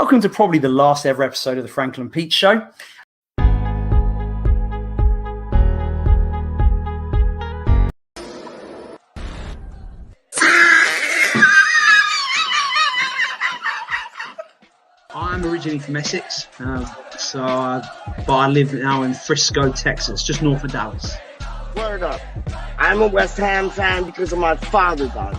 Welcome to probably the last ever episode of the Franklin and Pete Show. I'm originally from Essex, but I live now in Frisco, Texas, just north of Dallas. Word up. I'm a West Ham fan because of my father, dog.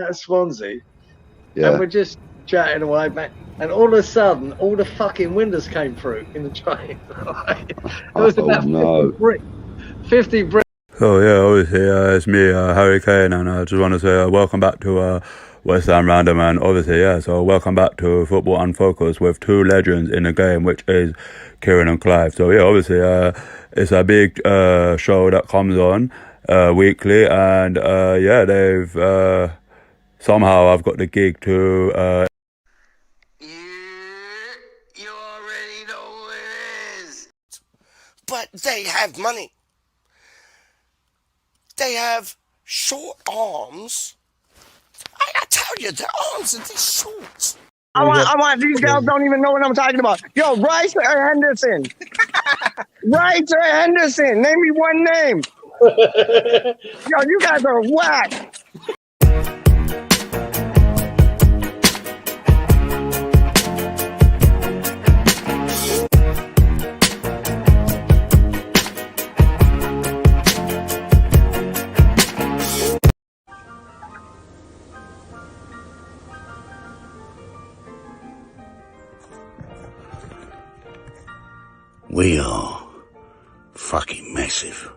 Out of Swansea, and we're just chatting away, man, and all of a sudden, all the fucking windows came through in the train. It was about 50 bricks. So yeah, obviously it's me, Harry Kane, and I just want to say welcome back to WeStHaMRaNdoM, and obviously so welcome back to Football Unfocused with two legends in the game, which is Kieran and Clive. So yeah, obviously it's a big show that comes on weekly, and they've somehow I've got the gig to You already know who it is. But they have money. They have short arms. I tell you, their arms are these short. I want these guys don't even know what I'm talking about. Yo, Rice or Henderson? Rice or Henderson? Name me one name. Yo, you guys are whack. We are fucking massive.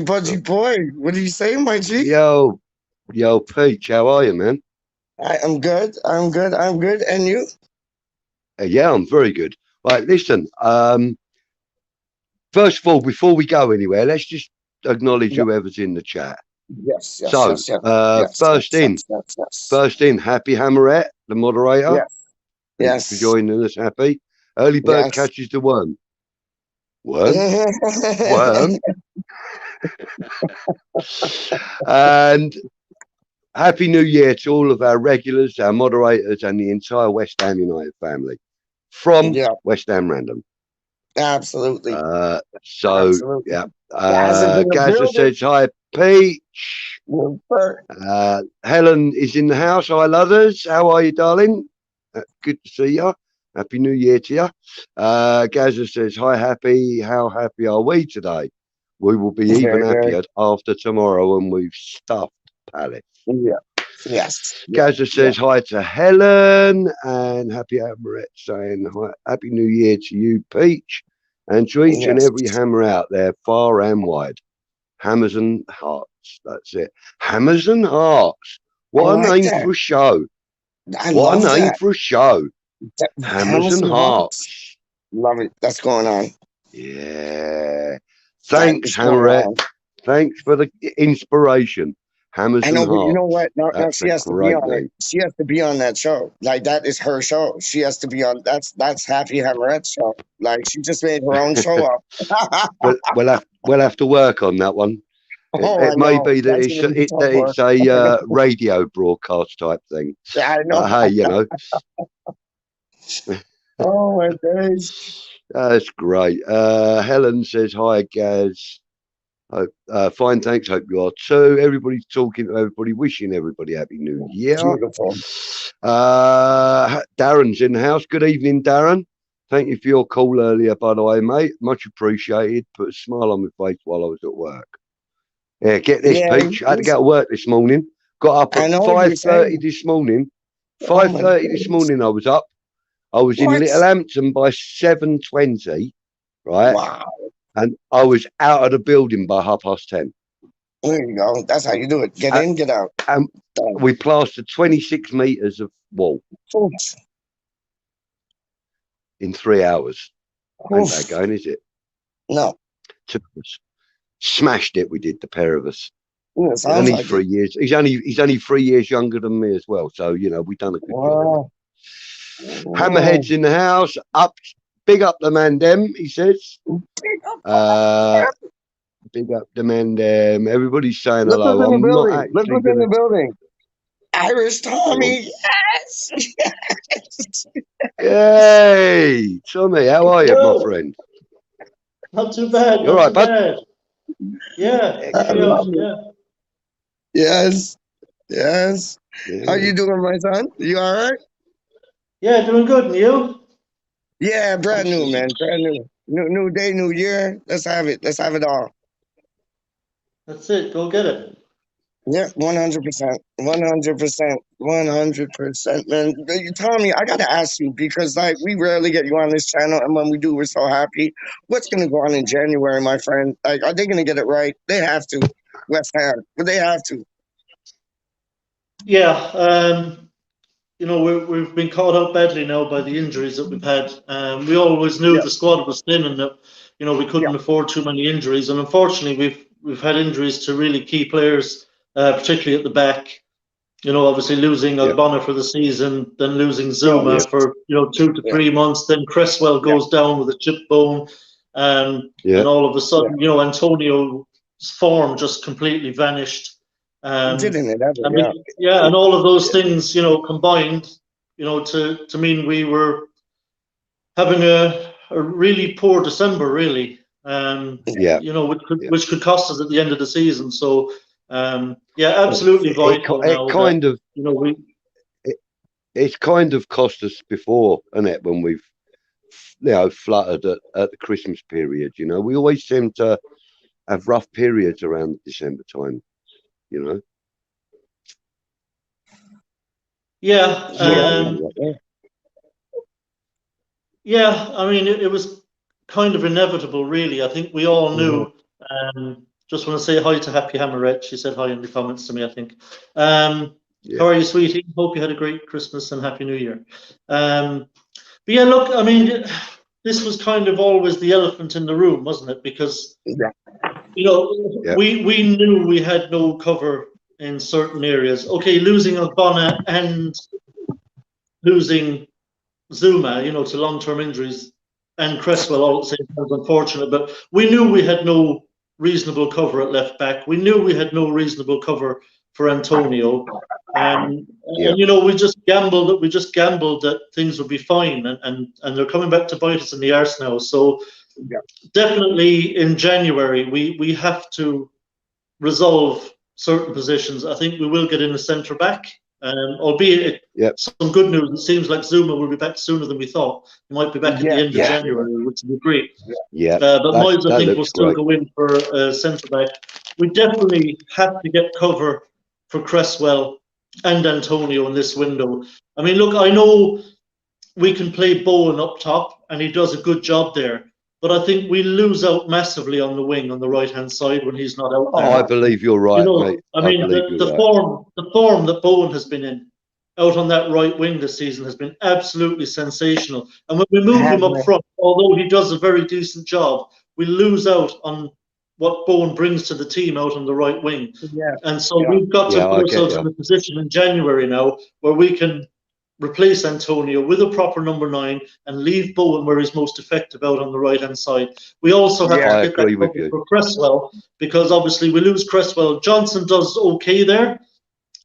Pudgy boy, what do you say, my G? Yo, Peach, how are you, man? I'm good. And you? Yeah, I'm very good. Right, listen. First of all, before we go anywhere, let's just acknowledge whoever's in the chat. Yes. First in, Happy Hammerette, the moderator. Yes. For joining us, Happy. Early bird catches the worm. Worm. And Happy New Year to all of our regulars, our moderators, and the entire West Ham United family from WeStHaMRaNdoM. Absolutely. Absolutely. Gaza says hi, Peach. Helen is in the house. Hi, Luthers. How are you, darling? Good to see you. Happy New Year to you. Gaza says hi, Happy. How happy are we today? We will be even happier after tomorrow when we've stuffed Palace. Yes. Gaza says hi to Helen, and Happy Hammerette saying hi, Happy New Year to you, Peach, and to each and every hammer out there, far and wide. Hammers and hearts. That's it. Hammers and hearts. What a name for a show. What a name for a show. Hammers and hearts. Love it. That's going on. Yeah. Thanks, Hammerette. Thanks for the inspiration. Hammers and hearts. But you know what? No, she has to be on it. She has to be on that show. Like, that is her show. She has to be on. That's Happy Hammerette's show. Like, she just made her own show up. we'll have to work on that one. It may be that it's a radio broadcast type thing. Yeah, I know. Hey, you know. Oh my days. That's great. Helen says, hi, Gaz. Fine, thanks. Hope you are too. Everybody's talking to everybody, wishing everybody Happy New Year. Beautiful. Darren's in the house. Good evening, Darren. Thank you for your call earlier, by the way, mate. Much appreciated. Put a smile on my face while I was at work. Yeah, get this, Peach. I had to go to work this morning. Got up at 5:30 this morning. 5:30 this morning I was up. I was in Little Hampton by 7:20, right? Wow. And I was out of the building by 10:30. There you go. That's how you do it. Get in, get out. And we plastered 26 meters of wall in 3 hours. Ain't bad going, is it? No. Took us. Smashed it. We did, the pair of us. Yeah, only like 3 years. He's only 3 years younger than me as well. So you know, we've done a good job. Hammerhead's in the house. Big up the Mandem, he says. Big up the Mandem. Everybody's saying hello. I'm not actually. Look who's in the building. Irish Tommy. Yes. Yes. Hey, Tommy, how are you, my friend? Not too bad. You're right, bud. Yeah. Yes. Yes. Yeah. How you doing, my son? You all right? Yeah, doing good. And you? Yeah, brand new, man. Brand new. New day, new year. Let's have it. Let's have it all. That's it. Go get it. Yeah, 100%. 100%. 100%, man. Tommy, I got to ask you, because like we rarely get you on this channel, and when we do, we're so happy. What's going to go on in January, my friend? Like, are they going to get it right? They have to. West Ham. But they have to. Yeah. You know, we've been caught out badly now by the injuries that we've had. We always knew the squad was thin and that, you know, we couldn't afford too many injuries. And unfortunately, we've had injuries to really key players, particularly at the back. You know, obviously losing Ogbonna for the season, then losing Zuma for, 2 to 3 months. Then Cresswell goes down with a chip bone. And all of a sudden, you know, Antonio's form just completely vanished. Didn't it ever? And all of those things, you know, combined, you know, to mean we were having a really poor December, really. You know, which could cost us at the end of the season. So, absolutely vital. It's kind of cost us before, isn't it? When we've, fluttered at the Christmas period. You know, we always seem to have rough periods around December time. You know. I mean, it was kind of inevitable, really. I think we all knew. Just want to say hi to Happy Hammerette. She said hi in the comments to me, I think. How are you, sweetie? Hope you had a great Christmas and Happy New Year. But yeah, look, I mean, this was kind of always the elephant in the room, wasn't it? Because, you know, we knew we had no cover in certain areas. Okay, losing Ogbonna and losing Zuma, you know, to long-term injuries, and Cresswell all at the same time was unfortunate, but we knew we had no reasonable cover at left back. We knew we had no reasonable cover for Antonio. And you know, we just gambled that things would be fine, and they're coming back to bite us in the arse now. So definitely in January we have to resolve certain positions. I think we will get in a centre back, albeit some good news. It seems like Zuma will be back sooner than we thought. He might be back at the end of January, which would be great. But Moyes, I think, will still go in for a centre back. We definitely have to get cover for Cresswell and Antonio in this window. I mean, look, I know we can play Bowen up top, and he does a good job there. But I think we lose out massively on the wing on the right-hand side when he's not out there. I believe you're right, mate. I mean, the form that Bowen has been in out on that right wing this season has been absolutely sensational. And when we move him up front, although he does a very decent job, we lose out on what Bowen brings to the team out on the right wing. And so we've got to put ourselves in a position in January now where we can replace Antonio with a proper number 9 and leave Bowen where he's most effective out on the right-hand side. We also have to get that covered for Cresswell, because obviously we lose Cresswell. Johnson does okay there,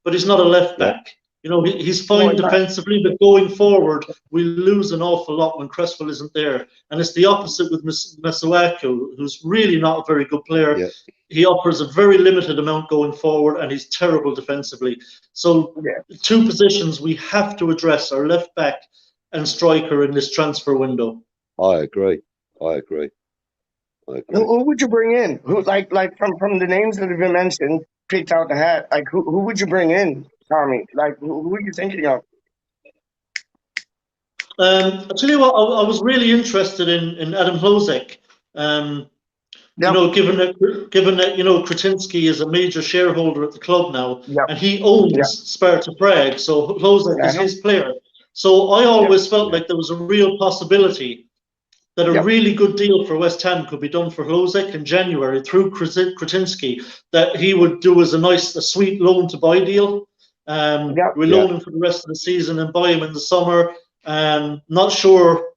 but he's not a left back. You know, he's fine defensively, but going forward, we lose an awful lot when Cresswell isn't there. And it's the opposite with Masuaku, who's really not a very good player. Yeah. He offers a very limited amount going forward, and he's terrible defensively. So 2 positions we have to address are left back and striker in this transfer window. I agree. Who would you bring in? Who like from the names that have been mentioned, picked out the hat? Like who would you bring in, Tommy? Like who are you thinking of? I'll tell you what, I was really interested in Adam Hlozek. You know, given that you know Kretinsky is a major shareholder at the club now, and he owns Sparta Prague, so Hlozek is his player. So I always felt like there was a real possibility that a really good deal for West Ham could be done for Hlozek in January through Kretinsky, that he would do as a sweet loan to buy deal. We loan him for the rest of the season and buy him in the summer. Not sure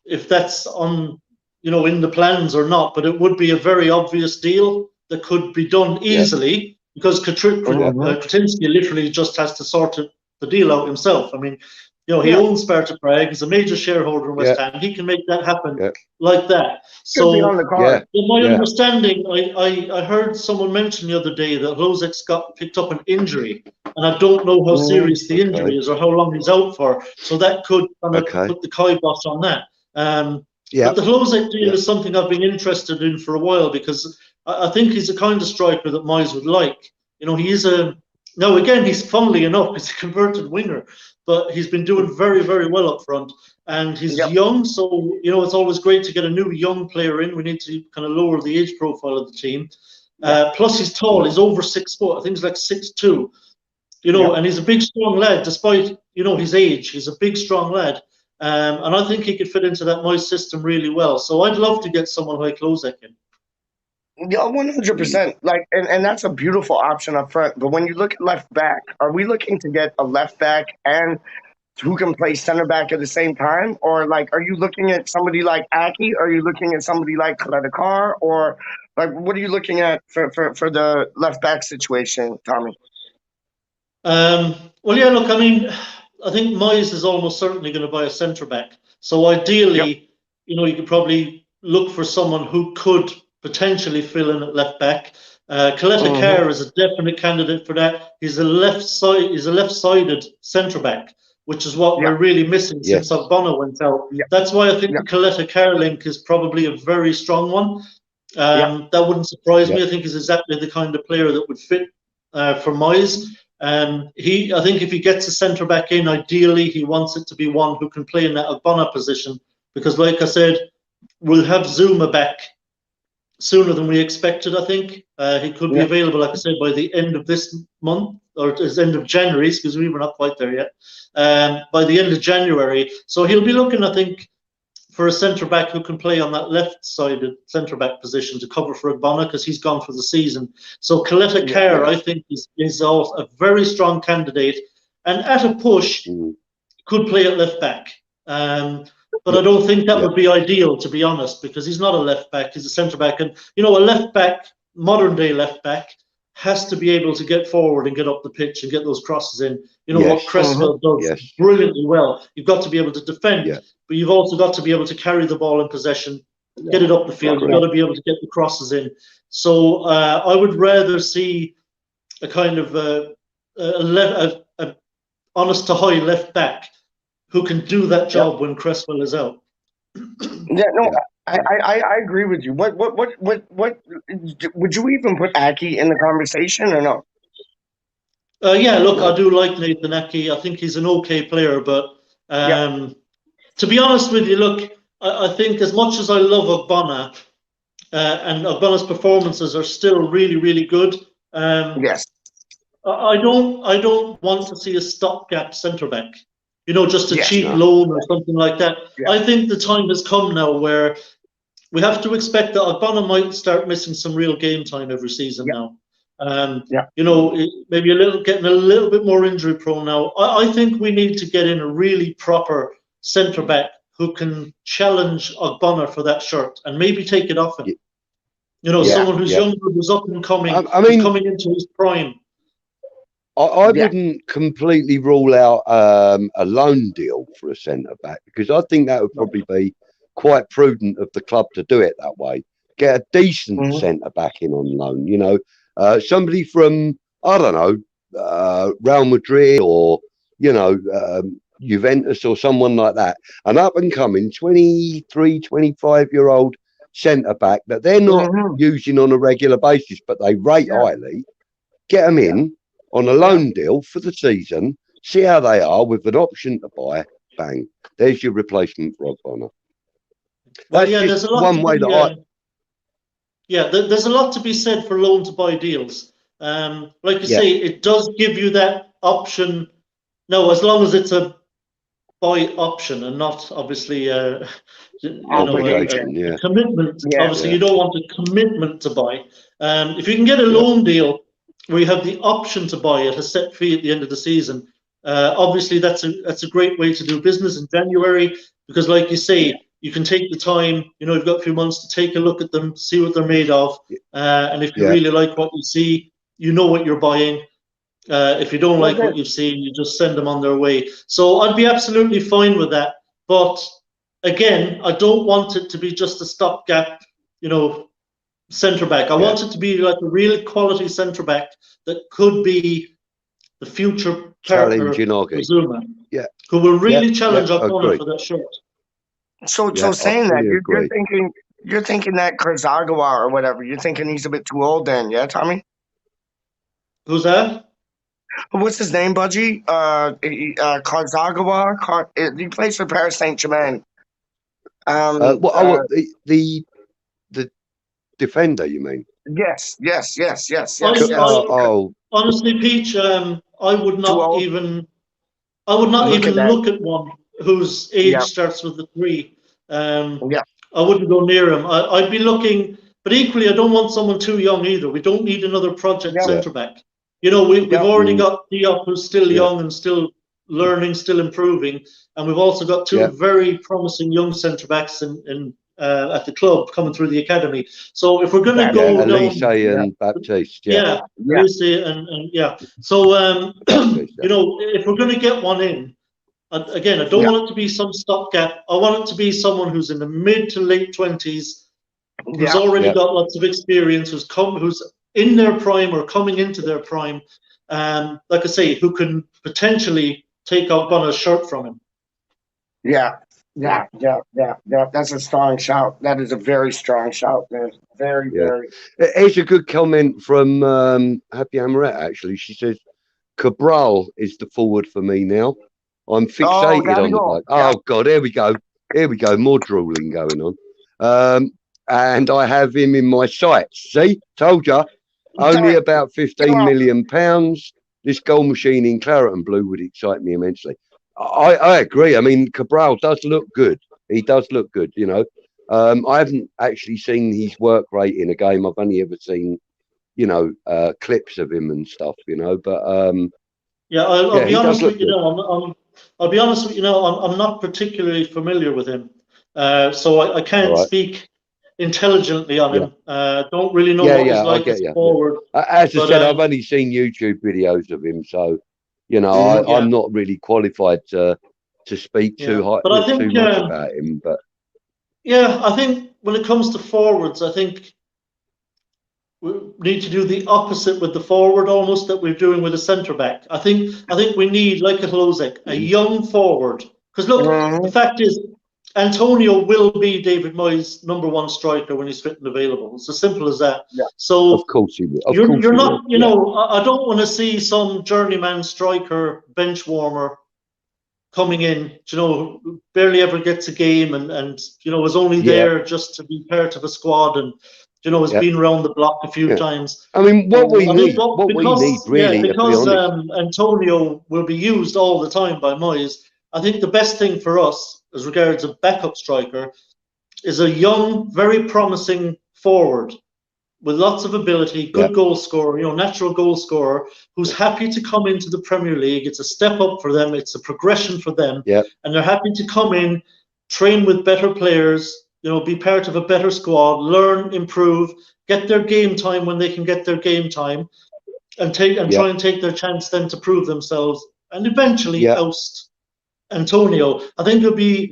if that's on, you know, in the plans or not, but it would be a very obvious deal that could be done easily, because Kretinsky literally just has to sort the deal out himself. I mean, you know, he owns Sparta Prague. He's a major shareholder in West Ham. He can make that happen like that. So, in my understanding, I heard someone mention the other day that Hlozek's got picked up an injury, and I don't know how serious the injury is or how long he's out for. So that could kind of put the kibosh on that. But the Hlozek deal is something I've been interested in for a while, because I think he's a kind of striker that Moyes would like. You know, he is now again, he's funnily enough, he's a converted winger, but he's been doing very, very well up front, and he's young, so you know it's always great to get a new young player in. We need to kind of lower the age profile of the team. Plus, he's tall; he's over 6 foot. I think he's like 6'2". You know, and he's a big, strong lad, despite his age. He's a big, strong lad, and I think he could fit into that Moyes system really well. So I'd love to get someone like Hlozek in. Yeah, 100%. Like, and that's a beautiful option up front. But when you look at left back, are we looking to get a left back and who can play center back at the same time? Or like, are you looking at somebody like Aki? Are you looking at somebody like Kaleta, or like, what are you looking at for the left back situation, Tommy? Well, yeah, look, I mean, I think Moyes is almost certainly going to buy a centre back. So ideally, you know, you could probably look for someone who could potentially fill in at left back. Kaleta Carr is a definite candidate for that. He's a left-sided centre back, which is what we're really missing since Ogbonna went out. That's why I think the Kaleta Carr link is probably a very strong one. That wouldn't surprise me. I think he's exactly the kind of player that would fit for Moyes. I think if he gets a centre back in, ideally he wants it to be one who can play in that Ogbonna position, because, like I said, we'll have Zuma back sooner than we expected. I think he could be available, like I said, by the end of this month, or the end of January, because we're not quite there yet. By the end of January, so he'll be looking, I think, for a centre back who can play on that left-sided centre back position to cover for Ogbonna, because he's gone for the season. So Kaleta Carr, I think, is also a very strong candidate, and at a push could play at left back. But I don't think that would be ideal, to be honest, because he's not a left back, he's a centre back. And, you know, a left back, modern day left back, has to be able to get forward and get up the pitch and get those crosses in. You know, what Cresswell does brilliantly well. You've got to be able to defend, but you've also got to be able to carry the ball in possession, get it up the field. You've got to be able to get the crosses in. So I would rather see a kind of a honest to high left back who can do that job when Cresswell is out. I agree with you. What would you even put Aki in the conversation or no? Look, I do like Nathan Aki. I think he's an okay player, but to be honest with you, look, I think as much as I love Ogbonna, and Ogbonna's performances are still really, really good. I don't want to see a stopgap centre back. You know, just a cheap loan or something like that. I think the time has come now where we have to expect that Ogbonna might start missing some real game time every season now. You know, maybe getting a little bit more injury prone now. I think we need to get in a really proper centre back who can challenge Ogbonna for that shirt and maybe take it off him. You know, someone who's younger, who's up and coming, who's coming into his prime. I wouldn't completely rule out a loan deal for a centre back, because I think that would probably be quite prudent of the club to do it that way. Get a decent centre back in on loan, you know, somebody from, I don't know, Real Madrid or, you know, Juventus or someone like that, an up and coming 23, 25-year-old centre back that they're not using on a regular basis, but they rate highly. Get them in on a loan deal for the season, see how they are with an option to buy. Bang, there's your replacement for Ogbonna. Well, there's a lot one way that there's a lot to be said for loan to buy deals. Like you say, it does give you that option. No, as long as it's a buy option and not obviously a commitment. Obviously, you don't want a commitment to buy. If you can get a loan deal where you have the option to buy at a set fee at the end of the season, obviously that's a great way to do business in January, because like you say, you can take the time, you know, you've got a few months to take a look at them, see what they're made of, and if you really like what you see, you know what you're buying. If you don't like what you've seen, you just send them on their way. So I'd be absolutely fine with that. But again, I don't want it to be just a stopgap, you know, centre back. I want it to be like a real quality centre back that could be the future partner of Zuma, who will really challenge Ogbonna for that shirt. So saying that, you're thinking that Kurzawa or whatever, you're thinking he's a bit too old then, yeah, Tommy? Who's that? What's his name, Budgie? Kurzawa? He plays for Paris Saint-Germain. The defender, you mean? Yes. Honestly, Peach, I would not even look at one whose age starts with the 3. I wouldn't go near him. I'd be looking, but equally, I don't want someone too young either. We don't need another project centre back. You know, we've already got Diop, who's still young and still learning, still improving, and we've also got 2 very promising young centre backs in at the club coming through the academy. So if we're going to go Elise and Baptiste, Elise and So you know, if we're going to get one in, again, I don't want it to be some stopgap. I want it to be someone who's in the mid to late 20s, who's already got lots of experience, who's in their prime or coming into their prime, like I say, who can potentially take Ogbonna's shirt from him. Yeah. That's a strong shout. That is a very strong shout, man. Very. Here's a good comment from Happy Amaret, actually. She says, Cabral is the forward for me now. I'm fixated on the bloke. Oh, God, here we go. More drooling going on. And I have him in my sights. See? Told you. Only about £15 million. This goal machine in claret and blue would excite me immensely. I agree. I mean, Cabral does look good. He does look good, you know. I haven't actually seen his work rate in a game. I've only ever seen, you know, clips of him and stuff, you know. But I'll be honest with you now. I'll be honest with you now. I'm not particularly familiar with him, so I can't speak intelligently on him. Don't really know what he's like as forward. As I said, I've only seen YouTube videos of him, so you know, I'm not really qualified to speak too much about him. But I think when it comes to forwards, I think we need to do the opposite with the forward, almost that we're doing with a centre back. I think we need, like a Hlozek, a young forward. Because look, the fact is, Antonio will be David Moyes' #1 striker when he's fit and available. It's as simple as that. Yeah. So of course he will. You're not, you know, I don't want to see some journeyman striker, bench warmer coming in, you know, barely ever gets a game and you know, is only there just to be part of a squad and, you know, has been around the block a few times. I mean, what we need really, because Antonio will be used all the time by Moyes, I think the best thing for us as regards a backup striker is a young, very promising forward with lots of ability, good goal scorer, natural goal scorer, who's happy to come into the Premier League. It's a step up for them. It's a progression for them. And they're happy to come in, train with better players, be part of a better squad, learn, improve, get their game time when they can get their game time, and try and take their chance then to prove themselves and eventually oust Antonio. I think it'll be,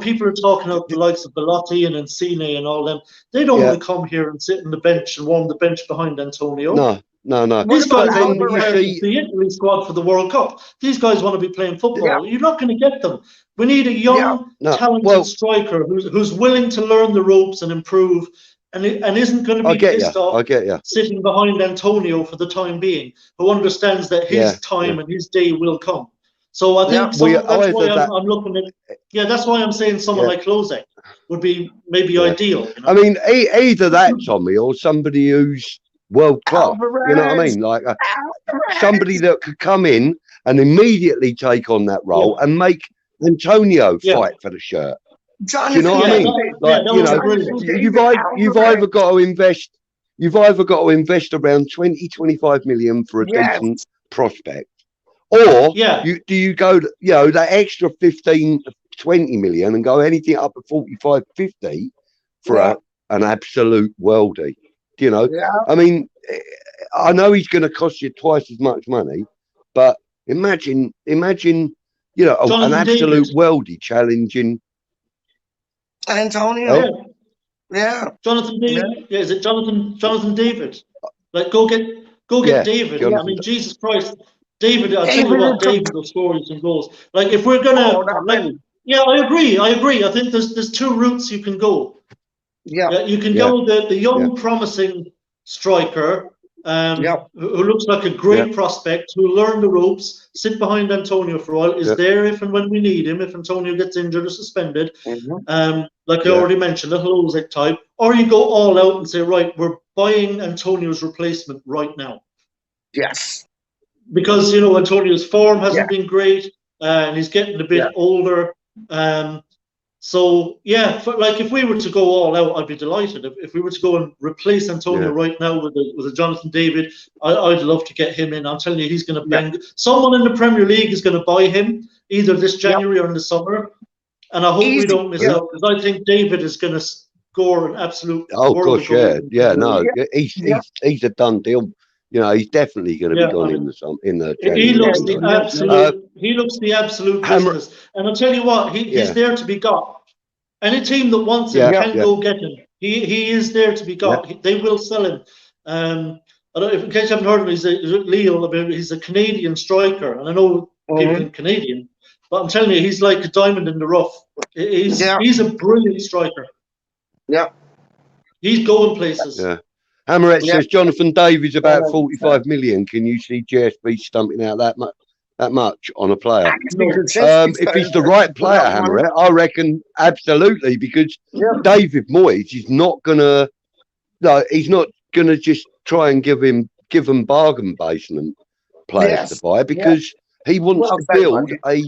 people are talking about the likes of Belotti and Encine and all them. They don't want to come here and sit on the bench and warm the bench behind Antonio. No. These guys want to be part of the Italy squad for the World Cup. These guys want to be playing football. You're not going to get them. We need a young, talented striker who's willing to learn the ropes and improve, and isn't going to be pissed off sitting behind Antonio for the time being, who understands that his time and his day will come. So I think that's why I'm looking at. That's why I'm saying someone like Klose would be maybe ideal. I mean, either that, Tommy, or somebody who's world class. You know what I mean? Like somebody that could come in and immediately take on that role and make Antonio fight for the shirt. Do you know what I mean? Like, you've either got to invest. You've either got to invest around 20-25 million for a decent prospect. Or do you go, that extra 15-20 million and go anything up to 45-50 for an absolute worldie? Do you know? I mean, I know he's going to cost you twice as much money, but imagine, an absolute worldie challenging Antonio. Jonathan David. Is it Jonathan David? Like, go get David. Jonathan. I mean, Jesus Christ. David, I'll tell you what, David will score you some goals. Like, if we're gonna, I agree. I think there's two routes you can go. You can go the young, promising striker, who looks like a great prospect, who learn the ropes, sit behind Antonio for a while, is there if and when we need him, if Antonio gets injured or suspended. Like I already mentioned, a Hlozek type. Or you go all out and say, right, we're buying Antonio's replacement right now. Yes. Because, Antonio's form hasn't been great, and he's getting a bit older. So, if we were to go all out, I'd be delighted. If we were to go and replace Antonio right now with a Jonathan David, I'd love to get him in. I'm telling you, he's going to bang. Someone in the Premier League is going to buy him, either this January or in the summer. And I hope we don't miss out, because I think David is going to score an absolute. Oh, gosh, he's a done deal. He's definitely going to be gone in the. He looks the absolute. He looks the absolute business. And I'll tell you what, he's there to be got. Any team that wants him can go get him. He is there to be got. They will sell him. I don't. In case you haven't heard of him, he's a Canadian striker, and I know people think Canadian, but I'm telling you, he's like a diamond in the rough. He's a brilliant striker. He's going places. Hammerette says Jonathan Davies about 45 million. Can you see GSB stumping out that much on a player? If he's the right player, Hammerette, I reckon absolutely, because David Moyes is not gonna. No, he's not gonna just try and give them bargain basement players to buy, because he wants to build a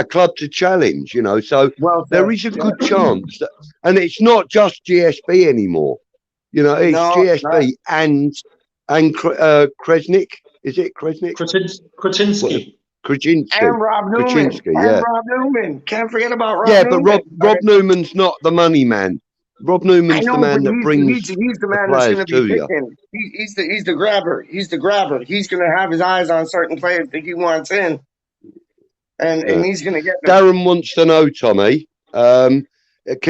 club to challenge. So there is a good chance that, and it's not just GSB anymore. It's GSB and Kresnik. Is it Kresnik? Kretinsky. And Rob Newman. Rob Newman. Can't forget about Rob Newman. But Rob Newman's not the money man. Rob Newman's the man that brings he's the man that's going to be picking. He's the grabber. He's the grabber. He's going to have his eyes on certain players that he wants in. And he's going to get them. Darren wants to know, Tommy, can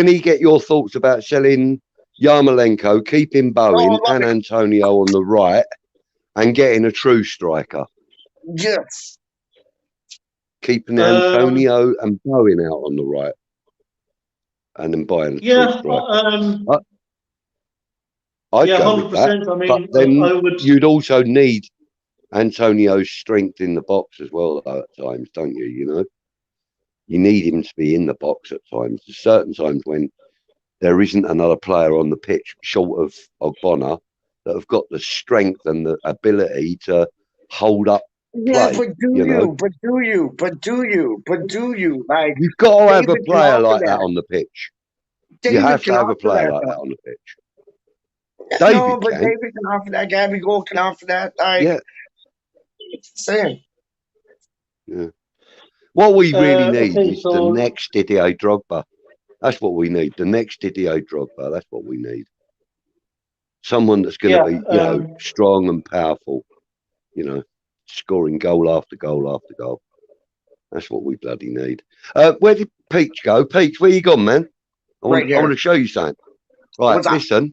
he get your thoughts about selling Yarmolenko, keeping Bowen and Antonio on the right, and getting a true striker? Yes. Keeping Antonio and Bowen out on the right, and then buying a true striker. I'd go with that. I mean, but then you'd also need Antonio's strength in the box as well at times, don't you? You need him to be in the box at times. There's certain times when there isn't another player on the pitch short of Ogbonna that have got the strength and the ability to hold up play. But do you? Like, you've got to have a player like that on the pitch. You have to have a player like that on the pitch. David no, but can. David can offer that. Gabby Gold can offer that. Yeah. Same. Yeah. What we really need okay, is so the next Didier Drogba. That's what we need. The next Didier Drogba. That's what we need. Someone that's going to be, you know, strong and powerful. You know, scoring goal after goal after goal. That's what we bloody need. Where did Peach go? Peach, where you gone, man? I want to show you something. Right, listen.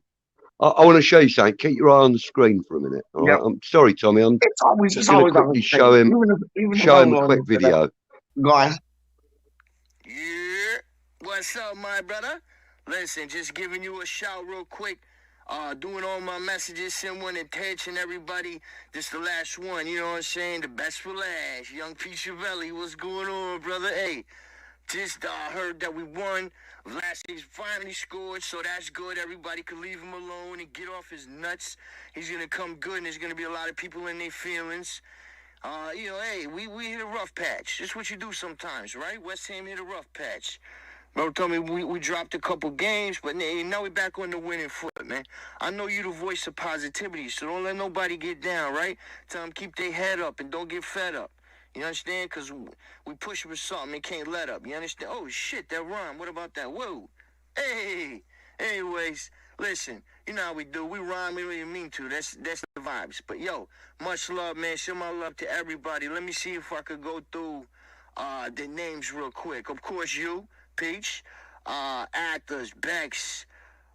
I want to show you something. Keep your eye on the screen for a minute. All right? I'm sorry, Tommy. I'm just going to quickly show him a quick video. Go on. Yeah. What's up, my brother? Listen, just giving you a shout real quick. Doing all my messages, send one attention, everybody. This the last one, you know what I'm saying? The best for last. Young Pichavelli, what's going on, brother? Hey, just heard that we won. Vlasic finally scored, so that's good. Everybody could leave him alone and get off his nuts. He's going to come good, and there's going to be a lot of people in their feelings. You know, hey, we hit a rough patch. That's what you do sometimes, right? West Ham hit a rough patch. Bro told me we dropped a couple games, but now we're back on the winning foot, man. I know you the voice of positivity, so don't let nobody get down, right? Tell them keep their head up and don't get fed up. You understand? Because we push for something and can't let up. You understand? Oh, shit, that rhyme. What about that? Whoa. Hey. Anyways, listen, you know how we do. We rhyme, we don't even mean to. That's the vibes. But, yo, much love, man. Show my love to everybody. Let me see if I could go through the names real quick. Of course, you. Peach, Athos, Bex,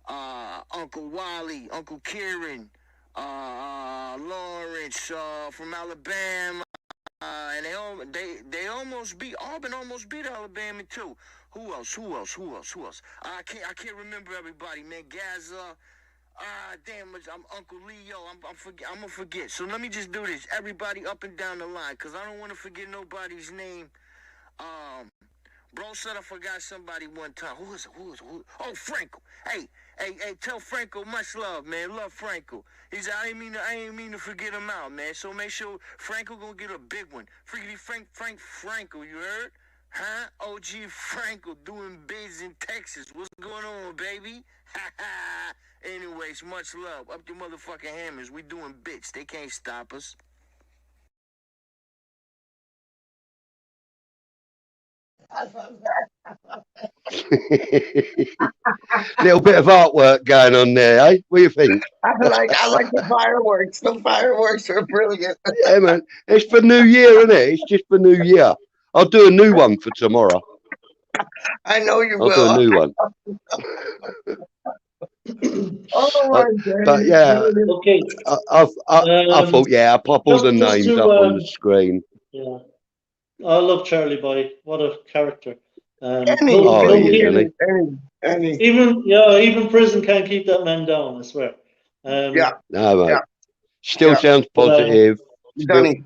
Uncle Wally, Uncle Kieran, Lawrence from Alabama, and they almost beat Auburn. Almost beat Alabama too. Who else? I can't remember everybody, man. Gaza. Damn, I'm Uncle Leo. I'm gonna forget. So let me just do this. Everybody up and down the line, cause I don't want to forget nobody's name. Bro said I forgot somebody one time. Who is it? Oh, Franco. Hey, tell Franco much love, man. Love Franco. I ain't mean to forget him out, man. So make sure Franco gonna get a big one. Freaky Franco, you heard? Huh? OG Franco doing bids in Texas. What's going on, baby? Anyways, much love. Up the motherfucking hammers. We doing bits. They can't stop us. Little bit of artwork going on there, eh? What do you think? I like the fireworks. The fireworks are brilliant. Yeah, man. It's for New Year, isn't it? It's just for New Year. I'll do a new one for tomorrow. I know you will. I'll do a new one. But yeah, okay. I thought, yeah, I'll pop all the names up on the screen. Yeah. I love Charlie Boy. What a character. Even prison can't keep that man down, I swear. No, mate. Still sounds positive. Being,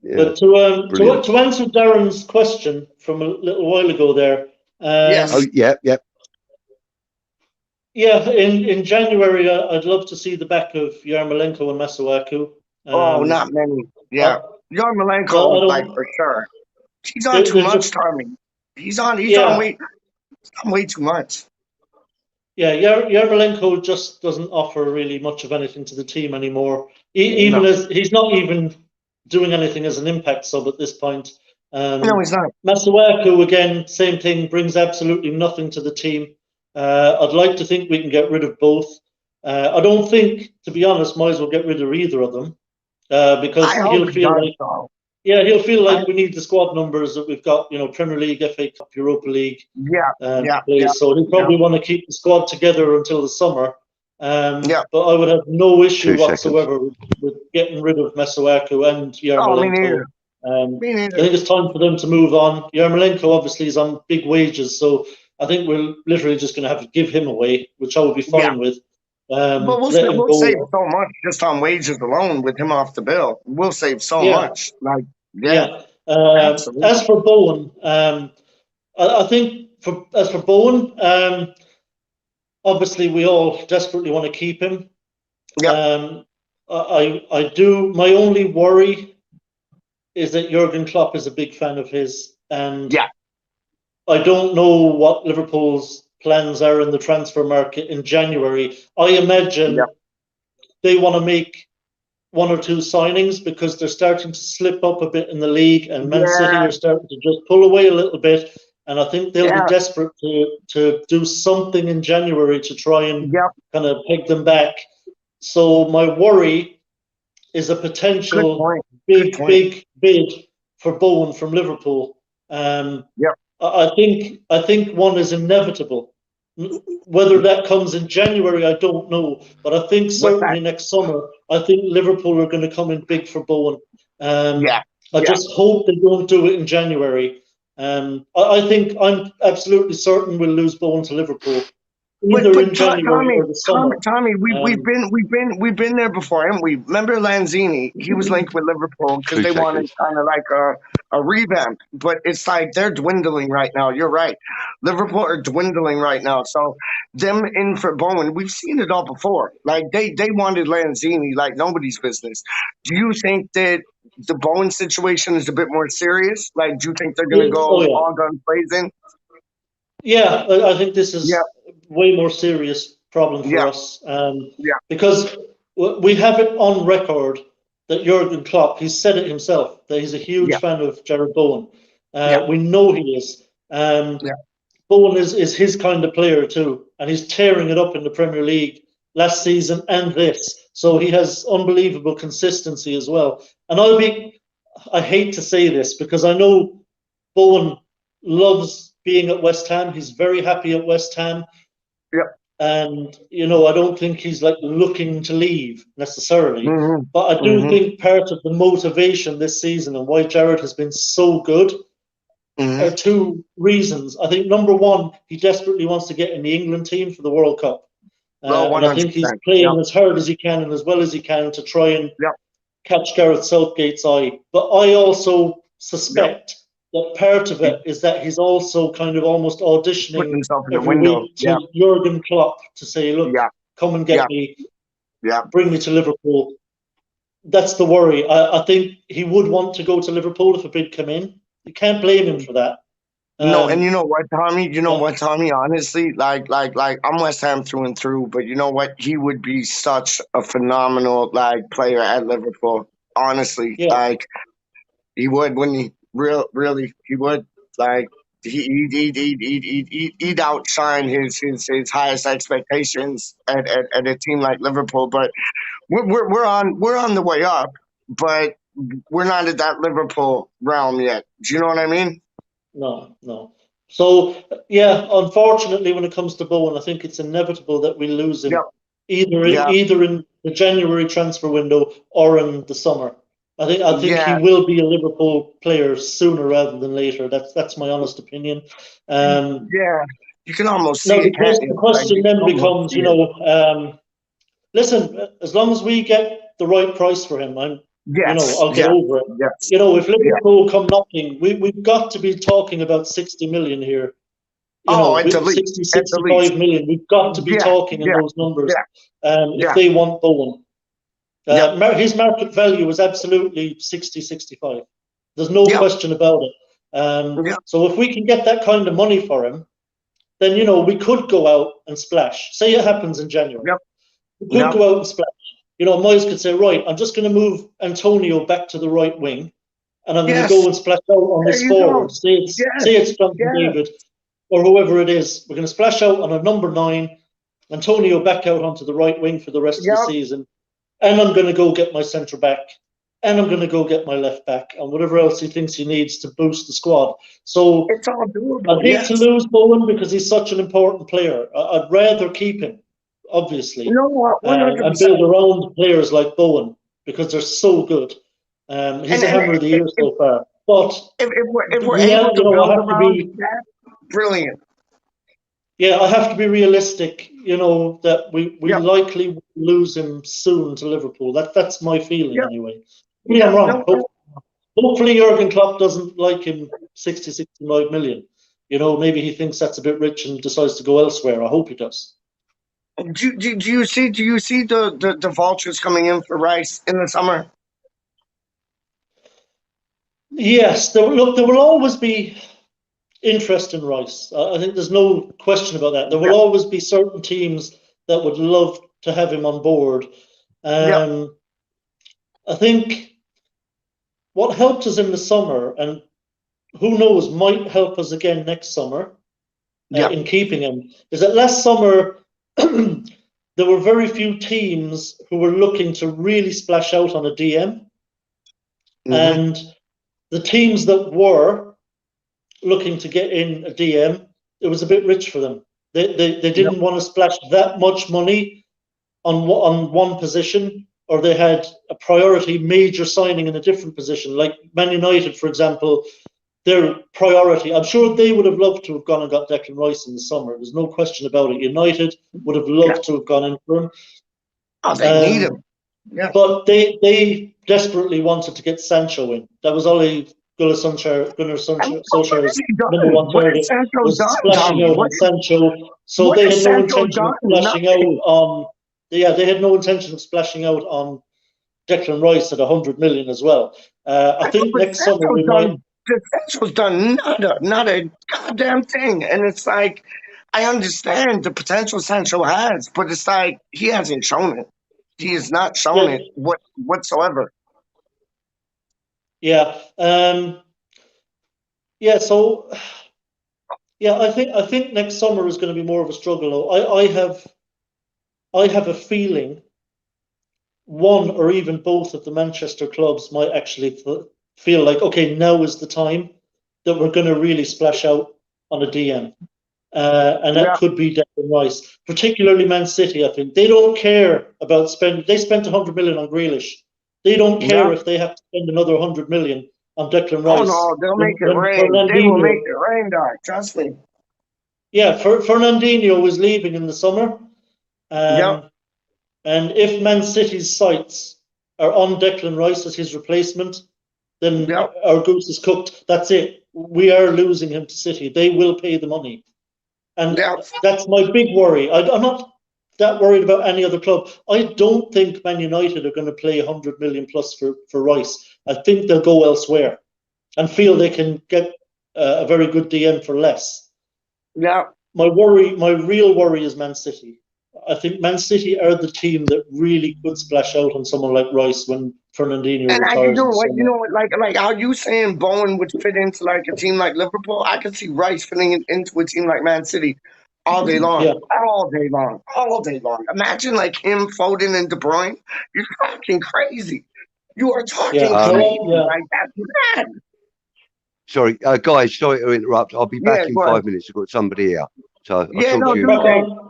But to answer Darren's question from a little while ago there. Yeah, in January, I'd love to see the back of Yarmolenko and Masuaku. Not many. Yeah. Yarmolenko, like, for sure. He's on too much, Tommy. He's on way too much. Yeah, Yarmolenko just doesn't offer really much of anything to the team anymore. As he's not even doing anything as an impact sub at this point. No, he's not. Masuaku, again, same thing, brings absolutely nothing to the team. I'd like to think we can get rid of both. I don't think, to be honest, might as well get rid of either of them. Because he'll feel like we need the squad numbers that we've got, Premier League, FA Cup, Europa League. So he'll probably want to keep the squad together until the summer. But I would have no issue whatsoever with getting rid of Masuaku and Yarmolenko. I think it's time for them to move on. Yarmolenko obviously is on big wages, so I think we're literally just going to have to give him away, which I would be fine with. But we'll save so much just on wages alone with him off the bill. We'll save so much. As for Bowen, I think as for Bowen, obviously we all desperately want to keep him. I do. My only worry is that Jurgen Klopp is a big fan of his, and I don't know what Liverpool's plans are in the transfer market in January. I imagine they want to make one or two signings because they're starting to slip up a bit in the league, and Man City are starting to just pull away a little bit. And I think they'll be desperate to do something in January to try and kind of peg them back. So my worry is a potential big bid for Bowen from Liverpool. I think one is inevitable. Whether that comes in January, I don't know. But I think certainly next summer, I think Liverpool are going to come in big for Bowen. I just hope they don't do it in January. I think I'm absolutely certain we'll lose Bowen to Liverpool. Either in January or the summer. Tommy, we've been there before, haven't we? Remember Lanzini? He was linked with Liverpool because they wanted kind of like a revamp. But it's like they're dwindling right now. You're right. Liverpool are dwindling right now. So them in for Bowen, we've seen it all before. Like they wanted Lanzini like nobody's business. Do you think that the Bowen situation is a bit more serious? Like, do you think they're going to go all guns blazing? Yeah, I think this is way more serious problem for us. Because we have it on record that Jurgen Klopp, he's said it himself, that he's a huge fan of Jared Bowen. We know he is. Bowen is his kind of player too, and he's tearing it up in the Premier League last season and this. So he has unbelievable consistency as well. And I hate to say this because I know Bowen loves being at West Ham. He's very happy at West Ham. And, I don't think he's like looking to leave necessarily. But I do think part of the motivation this season and why Jared has been so good are two reasons. I think number one, he desperately wants to get in the England team for the World Cup. And I think he's playing as hard as he can and as well as he can to try and catch Gareth Southgate's eye. But I also suspect that part of it is that he's also kind of almost auditioning every week to Jurgen Klopp to say, look, come and get me, bring me to Liverpool. That's the worry. I think he would want to go to Liverpool if a bid came in. You can't blame him for that. No, and you know what, Tommy? Tommy? Honestly, like, I'm West Ham through and through, but you know what? He would be such a phenomenal player at Liverpool. Honestly, he would, wouldn't he? Really, he would. Like, he'd outshine his highest expectations at a team like Liverpool. But we're on the way up, but we're not at that Liverpool realm yet. Do you know what I mean? No. So, unfortunately, when it comes to Bowen, I think it's inevitable that we lose him either in the January transfer window or in the summer. I think he will be a Liverpool player sooner rather than later. That's my honest opinion. You can almost see it. The question then becomes, listen, as long as we get the right price for him, I'll get over it. If Liverpool come knocking, we've got to be talking about 60 million here. At least 60, 65 million. We've got to be talking in those numbers if they want Bowen. His market value is absolutely 60, 65. There's no question about it. So if we can get that kind of money for him, then, we could go out and splash. Say it happens in January. We could go out and splash. Moyes could say, right, I'm just going to move Antonio back to the right wing, and I'm going to go and splash out on this forward. Say it's Jonathan David or whoever it is. We're going to splash out on a number 9, Antonio back out onto the right wing for the rest of the season, and I'm going to go get my centre back, and I'm going to go get my left back, and whatever else he thinks he needs to boost the squad. So it's all doable. I hate to lose Bowen because he's such an important player. I'd rather keep him, obviously, and build around players like Bowen because they're so good. He's a hammer of the year so far. But if we're able to build around that, brilliant. Yeah, I have to be realistic. That we likely lose him soon to Liverpool. That's my feeling anyway. Maybe I'm wrong. Hopefully, Jurgen Klopp doesn't like him 60, 65 million. Maybe he thinks that's a bit rich and decides to go elsewhere. I hope he does. Do you see the vultures coming in for Rice in the summer? Yes, there will always be. interest in Rice. I think there's no question about that. There will always be certain teams that would love to have him on board. I think what helped us in the summer, and who knows, might help us again next summer in keeping him, is that last summer there were very few teams who were looking to really splash out on a DM. And the teams that were looking to get in a DM, it was a bit rich for them. They didn't want to splash that much money on one position, or they had a priority major signing in a different position. Like Man United, for example, their priority, I'm sure they would have loved to have gone and got Declan Rice in the summer. There's no question about it. United would have loved to have gone in for him. Oh, they need him. Yeah. But they desperately wanted to get Sancho in. That was Ole Gunnar Solskjaer's number one target, was splashing out on Sancho. So they had no intention of splashing out on. They had no intention of splashing out on Declan Rice at 100 million as well. I think next summer we might. Sancho's done not a goddamn thing, and it's like I understand the potential Sancho has, but it's like he hasn't shown it. He has not shown it whatsoever. Yeah. So I think next summer is going to be more of a struggle. I have a feeling one or even both of the Manchester clubs might actually feel like, okay, now is the time that we're going to really splash out on a DM. And that could be Declan Rice, particularly Man City. I think they don't care about spending. They spent 100 million on Grealish. They don't care if they have to spend another 100 million on Declan Rice. Oh no, they'll make it rain. They will make it rain, dog. Trust me. Yeah, Fernandinho was leaving in the summer. And if Man City's sights are on Declan Rice as his replacement, then our goose is cooked. That's it. We are losing him to City. They will pay the money. And that's my big worry. I'm not that worried about any other club. I don't think Man United are going to play 100 million plus for Rice. I think they'll go elsewhere and feel they can get a very good DM for less. Yeah. My real worry is Man City. I think Man City are the team that really could splash out on someone like Rice when Fernandinho retires. Like how you saying Bowen would fit into like a team like Liverpool? I could see Rice fitting into a team like Man City all day long. All day long. Imagine like him, Foden, and De Bruyne. You're fucking crazy. You are talking crazy. Like that's mad. Sorry, guys, sorry to interrupt. I'll be back in 5 minutes. I've got somebody here. So I'll talk to you.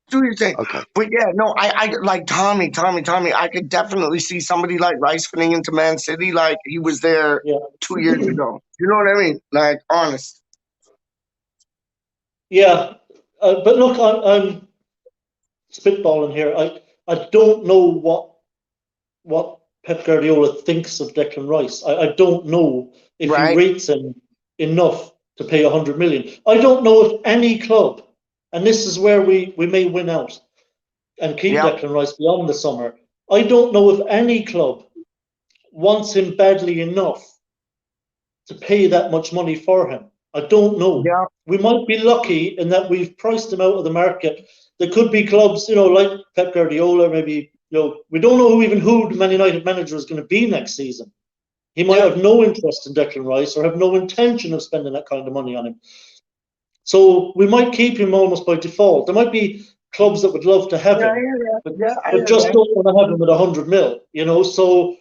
Do your thing. Okay. But yeah, no, I like Tommy. I could definitely see somebody like Rice fitting into Man City like he was there 2 years ago. You know what I mean? Like, honest. Yeah. But look, I'm spitballing here. I don't know what Pep Guardiola thinks of Declan Rice. I don't know if he rates him enough to pay 100 million. I don't know if any club, and this is where we may win out and keep Declan Rice beyond the summer. I don't know if any club wants him badly enough to pay that much money for him. I don't know. Yeah. We might be lucky in that we've priced him out of the market. There could be clubs, like Pep Guardiola, maybe, we don't know who the Man United manager is going to be next season. He might have no interest in Declan Rice or have no intention of spending that kind of money on him. So we might keep him almost by default. There might be clubs that would love to have him, but just don't want to have him at 100 mil, So,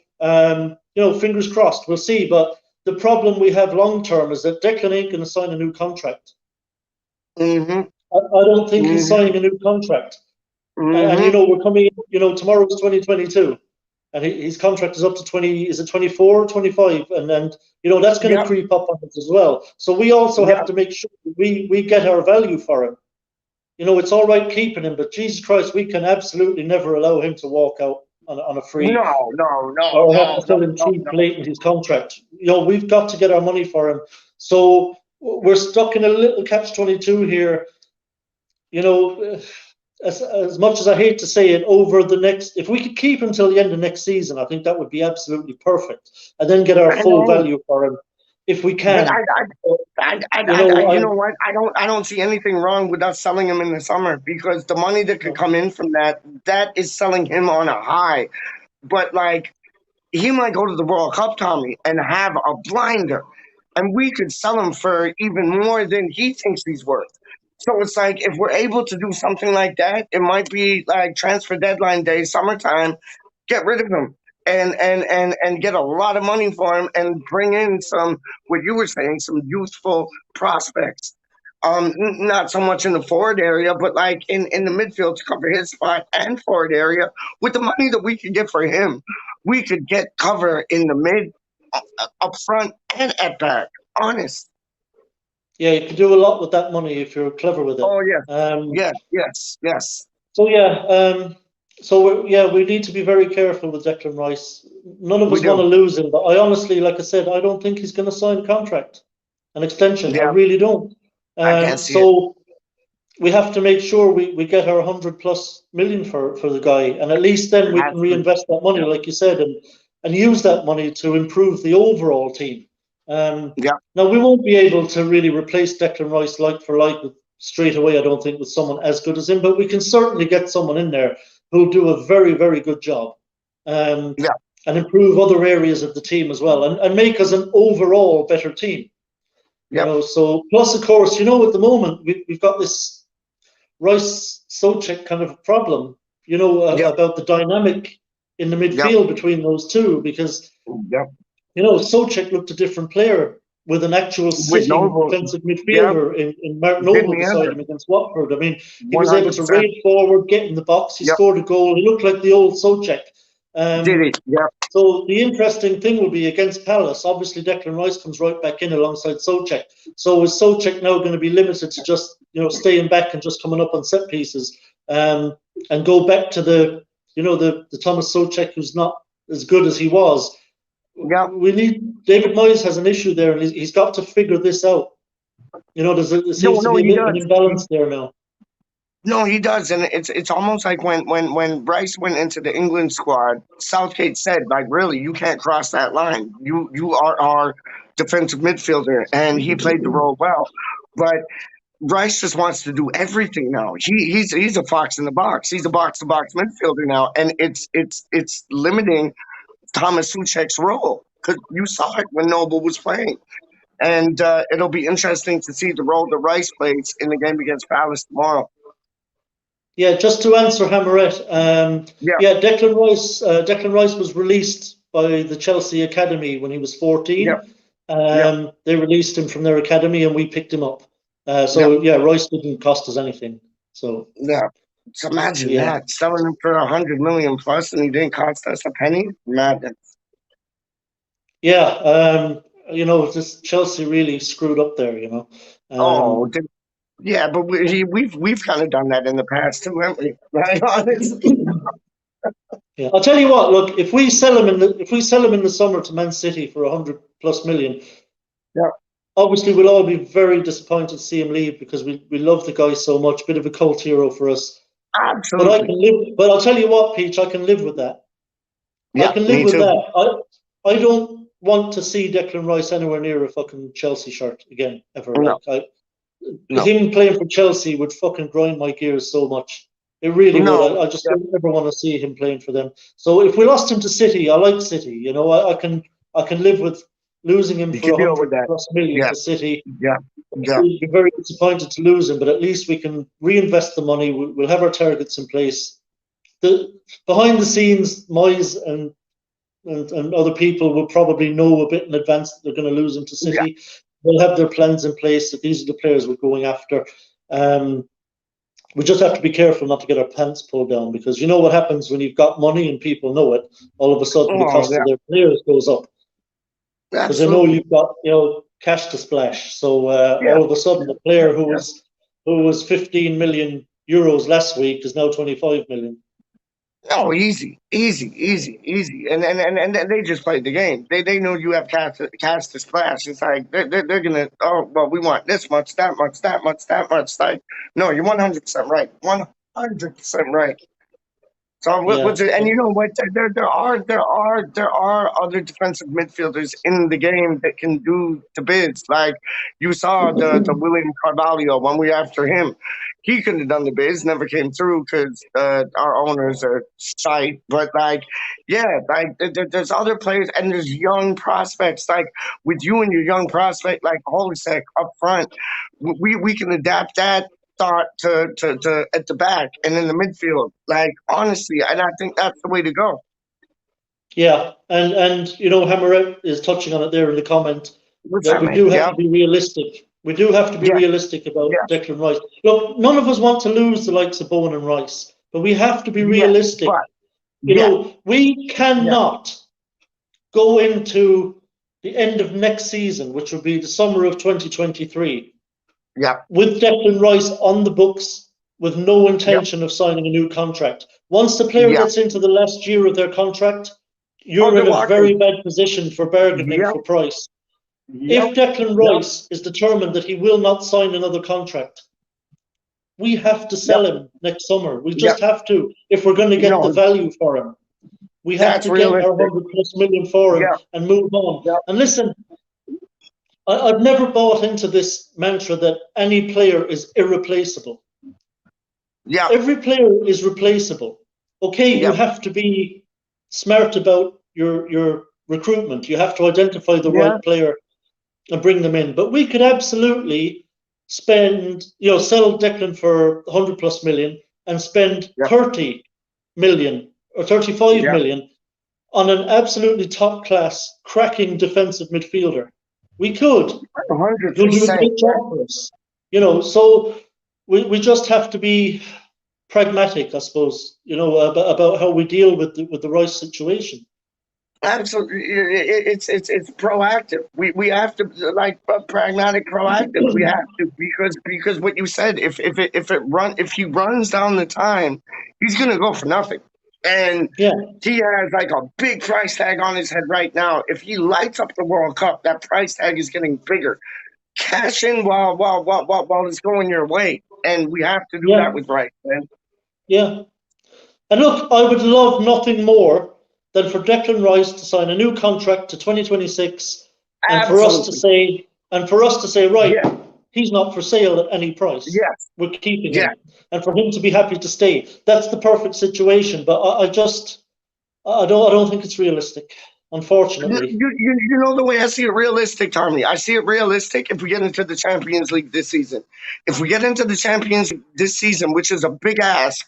fingers crossed. We'll see. But the problem we have long term is that Declan ain't going to sign a new contract. I don't think he's signing a new contract. And we're coming. Tomorrow's 2022, and his contract is up to 20. Is it 24 or 25? And that's going to creep up on us as well. So we also have to make sure we get our value for him. It's all right keeping him, but Jesus Christ, we can absolutely never allow him to walk out on a free. No. Or have to tell him cheap late in his contract. We've got to get our money for him. So we're stuck in a little catch-22 here. As much as I hate to say it, if we could keep him till the end of next season, I think that would be absolutely perfect, and then get our full value for him. if we But can. you know what? I don't see anything wrong with us selling him in the summer because the money that could come in from that is selling him on a high. But like he might go to the World Cup, Tommy, and have a blinder, and we could sell him for even more than he thinks he's worth. So it's like if we're able to do something like that, it might be like transfer deadline day, summertime, get rid of him and get a lot of money for him and bring in some what you were saying, some youthful prospects. Not so much in the forward area, but like in the midfield to cover his spot and forward area. With the money that we could get for him, we could get cover in the mid, up front, and at back. Honest. Yeah, you can do a lot with that money if you're clever with it. Oh yeah. Yes. So we need to be very careful with Declan Rice. None of us want to lose him, but I honestly, like I said, I don't think he's going to sign a contract, an extension. Yeah. I really don't. I can't see it. We have to make sure we get our 100+ million for the guy, and at least then we can reinvest that money, like you said, and use that money to improve the overall team. Now we won't be able to really replace Declan Rice like for like straight away, I don't think, with someone as good as him, but we can certainly get someone in there who'll do a very, very good job, and improve other areas of the team as well, and make us an overall better team. So plus, of course, at the moment we've got this Rice-Souček kind of problem, about the dynamic in the midfield between those two, because Souček looked a different player with an actual sitting defensive midfielder in Mark Noble beside him against Watford. I mean, he was able to raid forward, get in the box. He scored a goal. He looked like the old Souček. Did he? Yeah. So the interesting thing will be against Palace. Obviously, Declan Rice comes right back in alongside Souček. So is Souček now going to be limited to just staying back and just coming up on set pieces, and go back to the Thomas Souček who's not as good as he was? Yeah. David Moyes has an issue there, and he's got to figure this out. There seems to be an imbalance there now. No, he does, and it's almost like when Rice went into the England squad, Southgate said, like, really, you can't cross that line. You are our defensive midfielder, and he played the role well. But Rice just wants to do everything now. He's a fox in the box. He's a box-to-box midfielder now, and it's limiting Thomas Souček's role, because you saw it when Noble was playing. And it'll be interesting to see the role that Rice plays in the game against Palace tomorrow. Yeah, just to answer Hammerette, Declan Rice was released by the Chelsea Academy when he was 14. They released him from their academy, and we picked him up. Rice didn't cost us anything. So imagine that, selling him for 100 million plus, and he didn't cost us a penny. Madness. This Chelsea really screwed up there. Yeah, but we've kind of done that in the past too, haven't we? Right, honestly. Yeah, I'll tell you what. Look, if we sell him in the summer to Man City for 100+ million, obviously we'll all be very disappointed to see him leave, because we love the guy so much. Bit of a cult hero for us. Absolutely. But I can live. But I'll tell you what, Peach, I can live with that. Yeah, I can live with that. I don't want to see Declan Rice anywhere near a fucking Chelsea shirt again ever. No. Him playing for Chelsea would fucking grind my gears so much. It really would. I just don't ever want to see him playing for them. So if we lost him to City, I like City. I can live with losing him for 100+ million to City. We'd be very disappointed to lose him, but at least we can reinvest the money. We'll have our targets in place. Behind the scenes, Moyes and other people will probably know a bit in advance that they're going to lose him to City. They'll have their plans in place, that these are the players we're going after. We just have to be careful not to get our pants pulled down, because you know what happens when you've got money and people know it. All of a sudden, the cost of their players goes up, because they know you've got cash to splash. So all of a sudden, the player who was 15 million euros last week is now 25 million. Oh, easy. And they just played the game. They know you have cash to splash. It's like they're gonna. Oh, well, we want this much, that much, that much, that much. Like, no, you're 100% right. 100% right. So what's it? And you know what? There are other defensive midfielders in the game that can do the bids. Like you saw the William Carvalho when we were after him. He couldn't have done the bids, never came through because our owners are shite. But like, yeah, like there's other players and there's young prospects. Like with you and your young prospect, like Holisek up front, we can adapt that thought to at the back and in the midfield. Like honestly, and I think that's the way to go. Yeah, and you know, Hammer is touching on it there in the comment that we do have to be realistic. We do have to be realistic about Declan Rice. Look, none of us want to lose the likes of Bowen and Rice, but we have to be realistic. You know, we cannot go into the end of next season, which will be the summer of 2023, with Declan Rice on the books with no intention of signing a new contract. Once the player gets into the last year of their contract, you're in a very bad position for bargaining for price. If Declan Rice is determined that he will not sign another contract, we have to sell him next summer. We just have to, if we're going to get the value for him. We have to get our 100+ million for him and move on. And listen, I've never bought into this mantra that any player is irreplaceable. Every player is replaceable. Okay, you have to be smart about your recruitment. You have to identify the right player and bring them in. But we could absolutely spend, sell Declan for 100+ million and spend 30 million or 35 million on an absolutely top class, cracking defensive midfielder. We could. 100%. He'll do a great job for us. So we just have to be pragmatic, I suppose, about how we deal with the Rice situation. Absolutely, it's proactive. We have to pragmatic, proactive. We have to because what you said, if he runs down the time, he's gonna go for nothing. And he has like a big price tag on his head right now. If he lights up the World Cup, that price tag is getting bigger. Cash in while it's going your way, and we have to do that with Rice, man. Yeah, and look, I would love nothing more than for Declan Rice to sign a new contract to 2026, and for us to say, right, he's not for sale at any price. Yes, we're keeping him, and for him to be happy to stay. That's the perfect situation. But I don't think it's realistic, unfortunately. You know the way I see it realistic, Tommy. I see it realistic if we get into the Champions League this season. If we get into the Champions League this season, which is a big ask.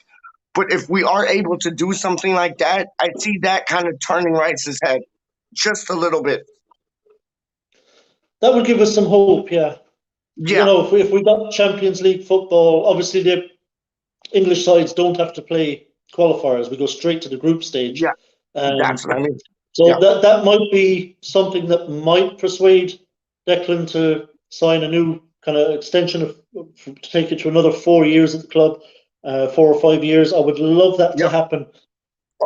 But if we are able to do something like that, I see that kind of turning Rice's head just a little bit. That would give us some hope, if we got Champions League football, obviously the English sides don't have to play qualifiers. We go straight to the group stage. Yeah, that's what I mean. So that might be something that might persuade Declan to sign a new kind of extension to take it to another 4 years at the club. 4 or 5 years. I would love that to happen.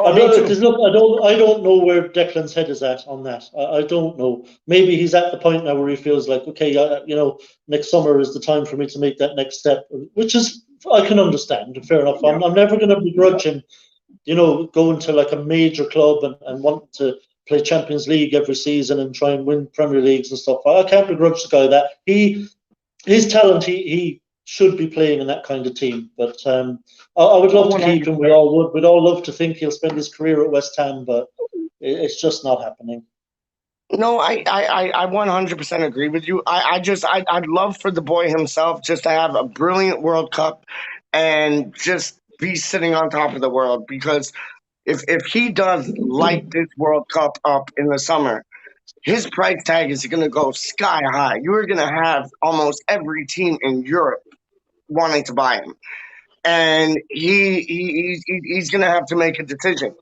I don't know where Declan's head is at on that. I don't know. Maybe he's at the point now where he feels like, okay, next summer is the time for me to make that next step, which is, I can understand. Fair enough. I'm never going to begrudge him, going to like a major club and wanting to play Champions League every season and try and win Premier Leagues and stuff. I can't begrudge the guy that. His talent, he should be playing in that kind of team, but I would love to keep him. We all would. We'd all love to think he'll spend his career at West Ham, but it's just not happening. No, I 100% agree with you. I'd love for the boy himself just to have a brilliant World Cup and just be sitting on top of the world. Because if he does light this World Cup up in the summer, his price tag is going to go sky high. You're going to have almost every team in Europe wanting to buy him, and he's going to have to make a decision.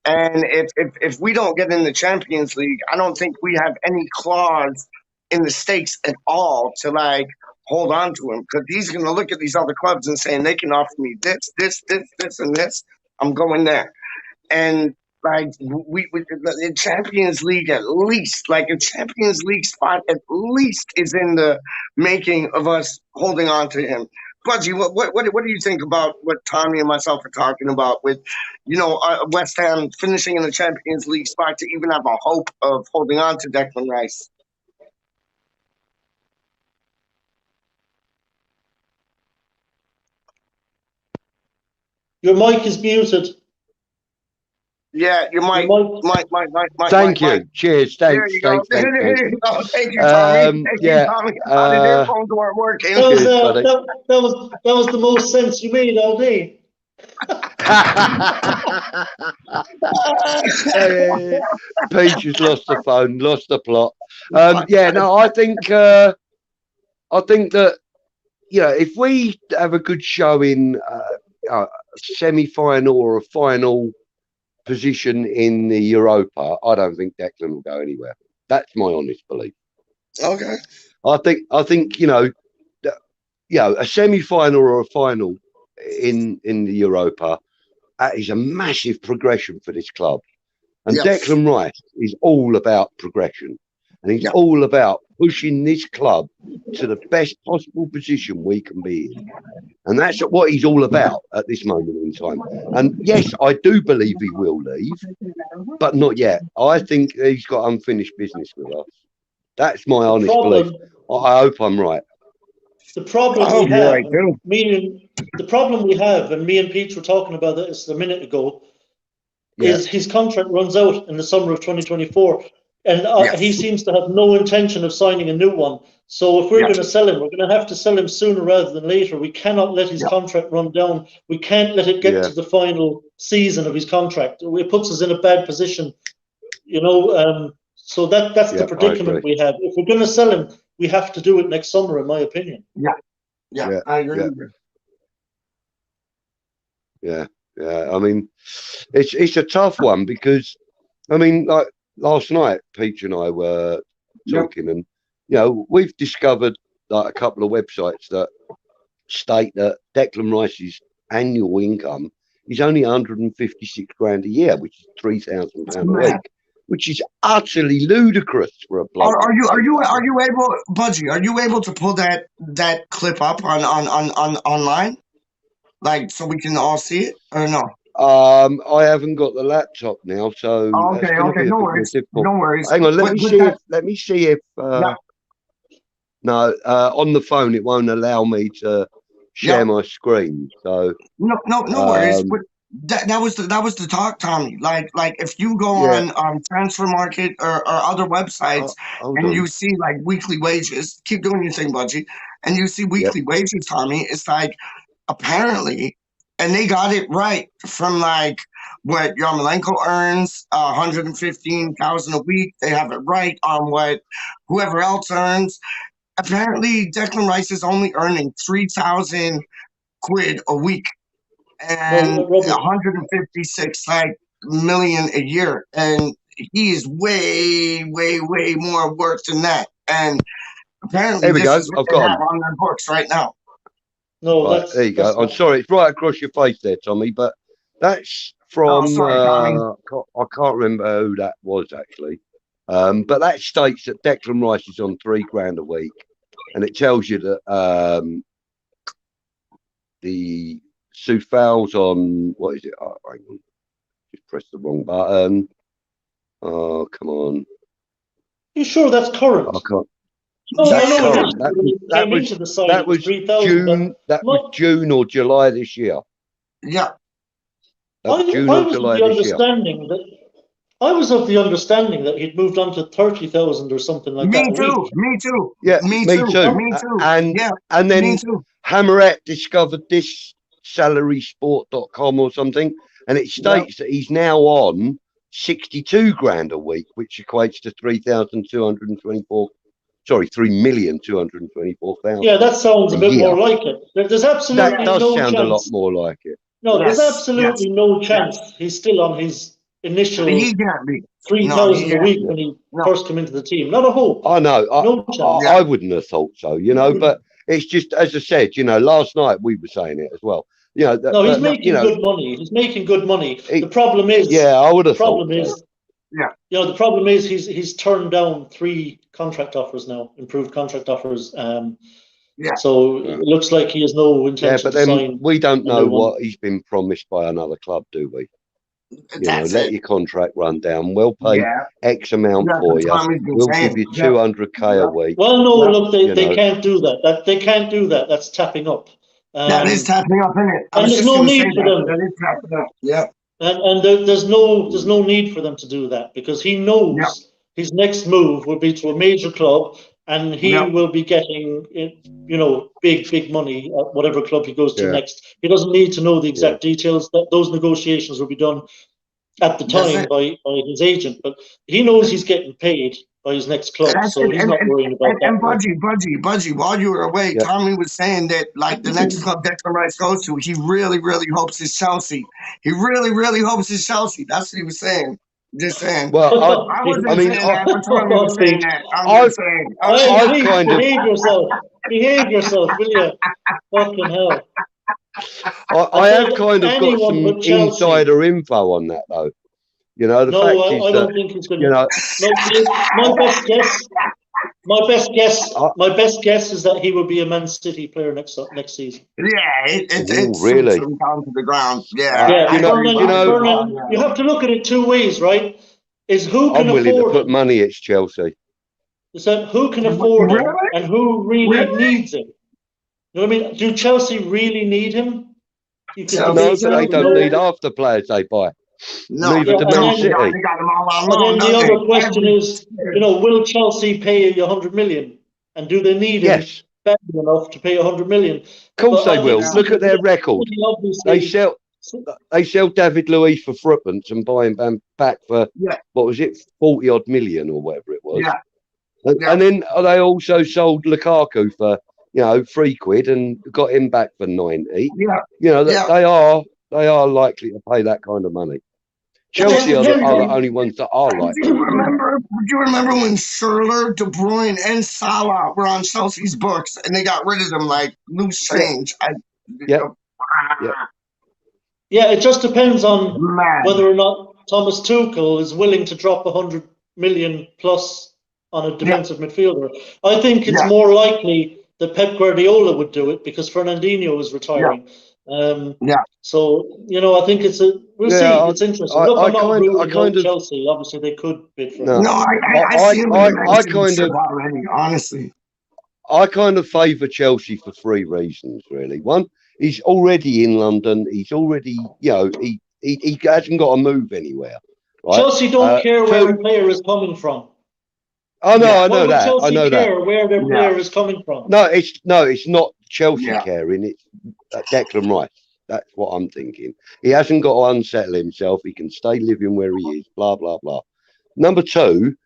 And if we don't get in the Champions League, I don't think we have any clause in the stakes at all to like hold on to him, because he's going to look at these other clubs and saying they can offer me this, and this. I'm going there, and like we the Champions League at least, like a Champions League spot at least is in the making of us holding on to him. Budgie, what do you think about what Tommy and myself are talking about with, West Ham finishing in the Champions League spot to even have a hope of holding on to Declan Rice? Your mic is muted. Yeah, your mic. Thank you. Cheers. Thanks. Thanks. Thank you, Tommy. Thank you, Tommy. The earphones weren't working. That was the most sense you made all day. Peach has lost the phone, lost the plot. I think that if we have a good show in a semi-final or a final position in the Europa, I don't think Declan will go anywhere. That's my honest belief. Okay. I think a semi-final or a final in the Europa, that is a massive progression for this club. And Declan Rice is all about progression. And he's all about pushing this club to the best possible position we can be in. And that's what he's all about at this moment in time. And yes, I do believe he will leave, but not yet. I think he's got unfinished business with us. That's my honest belief. I hope I'm right. The problem we have, and me and Pete were talking about this a minute ago, is his contract runs out in the summer of 2024. And he seems to have no intention of signing a new one. So if we're going to sell him, we're going to have to sell him sooner rather than later. We cannot let his contract run down. We can't let it get to the final season of his contract. It puts us in a bad position, so that's the predicament we have. If we're going to sell him, we have to do it next summer, in my opinion. Yeah, I agree. Yeah. I mean, it's a tough one because, like, last night, Peach and I were talking, and we've discovered like a couple of websites that state that Declan Rice's annual income is only 156 grand a year, which is £3,000 a week, which is utterly ludicrous for a bloke. Are you able, Budgie? Are you able to pull that clip up on online, like so we can all see it, or no? I haven't got the laptop now, so okay, no worries. No worries. Hang on, let me see if on the phone it won't allow me to share my screen. So no worries. But that was the talk, Tommy. Like if you go on Transfer Market or other websites and you see like weekly wages, keep doing your thing, Budgie, and you see weekly wages, Tommy, it's like apparently. And they got it right from like what Yarmolenko earns, 115,000 a week. They have it right on what whoever else earns. Apparently, Declan Rice is only earning 3,000 quid a week and 156 million a year, and he is way, way, way more worth than that. And apparently, there we go. I've got it on their books right now. No, there you go. I'm sorry, it's right across your face there, Tommy, but that's from I can't remember who that was actually. But that states that Declan Rice is on £3 a week, and it tells you that the Soufal's on, what is it? Oh, hang on. Just press the wrong button. Oh, come on. You sure that's current? I can't. That was June. That was June or July this year. Yeah. I was of the understanding that he'd moved on to 30,000 or something like that. Me too. Yeah, me too. And then Hammerette discovered this salarysport.com or something, and it states that he's now on 62 grand a week, which equates to 3,224. Sorry, 3,224,000. Yeah, that sounds a bit more like it. There's absolutely no chance. That does sound a lot more like it. No, there's absolutely no chance he's still on his initial 3,000 a week when he first came into the team. Not a hope. I know. No chance. I wouldn't have thought so, but it's just, as I said, last night we were saying it as well. No, he's making good money. He's making good money. The problem is, I would have thought. The problem is he's turned down 3 contract offers now, improved contract offers. So it looks like he has no intention to sign. We don't know what he's been promised by another club, do we? Let your contract run down. We'll pay X amount for you. We'll give you 200k a week. Well, no, look, they can't do that. They can't do that. That's tapping up. That is tapping up, isn't it? And there's no need for them. That is tapping up. Yeah. And there's no need for them to do that, because he knows his next move will be to a major club, and he will be getting, big money at whatever club he goes to next. He doesn't need to know the exact details. That those negotiations will be done at the time by his agent, but he knows he's getting paid by his next club, so he's not worrying about that. And Budgie, while you were away, Tommy was saying that, like, the next club Declan Rice goes to, he really, really hopes it's Chelsea. He really, really hopes it's Chelsea. That's what he was saying. Just saying. Well, I wasn't saying that, but Tommy was saying that. Behave yourself, will you? Fucking hell. I have kind of got some insider info on that, though. The fact is I don't think he's going to. My best guess is that he will be a Man City player next season. Yeah, it's really down to the ground. Yeah. You have to look at it two ways, right? I'm willing to put money. It's Chelsea. Is that who can afford him and who really needs him? You know what I mean? Do Chelsea really need him? No, but they don't need half the players they buy. No, neither do Man City. And then the other question is, will Chelsea pay you 100 million? And do they need him badly enough to pay 100 million? Of course they will. Look at their record. They sell David Luiz for threepence and buy him back for what was it, 40 odd million or whatever it was. And then they also sold Lukaku for £3 and got him back for 90. They are likely to pay that kind of money. Chelsea are the only ones that are like that. Do you remember when Schürrle, De Bruyne, and Salah were on Chelsea's books and they got rid of them like loose change? Yeah, it just depends on whether or not Thomas Tuchel is willing to drop 100 million plus on a defensive midfielder. I think it's more likely that Pep Guardiola would do it because Fernandinho is retiring. So I think we'll see. It's interesting. Look, I'm not ruling out Chelsea. Obviously, they could bid for him. Honestly, I kind of favour Chelsea for three reasons, really. One, he's already in London. He's already, he hasn't got to move anywhere. Right? Chelsea don't care where a player is coming from. Oh no, I know that. Chelsea I know care that. Where their player is coming from. No, it's not Chelsea caring. It's Declan Rice. That's what I'm thinking. He hasn't got to unsettle himself. He can stay living where he is. Blah blah blah. Number two,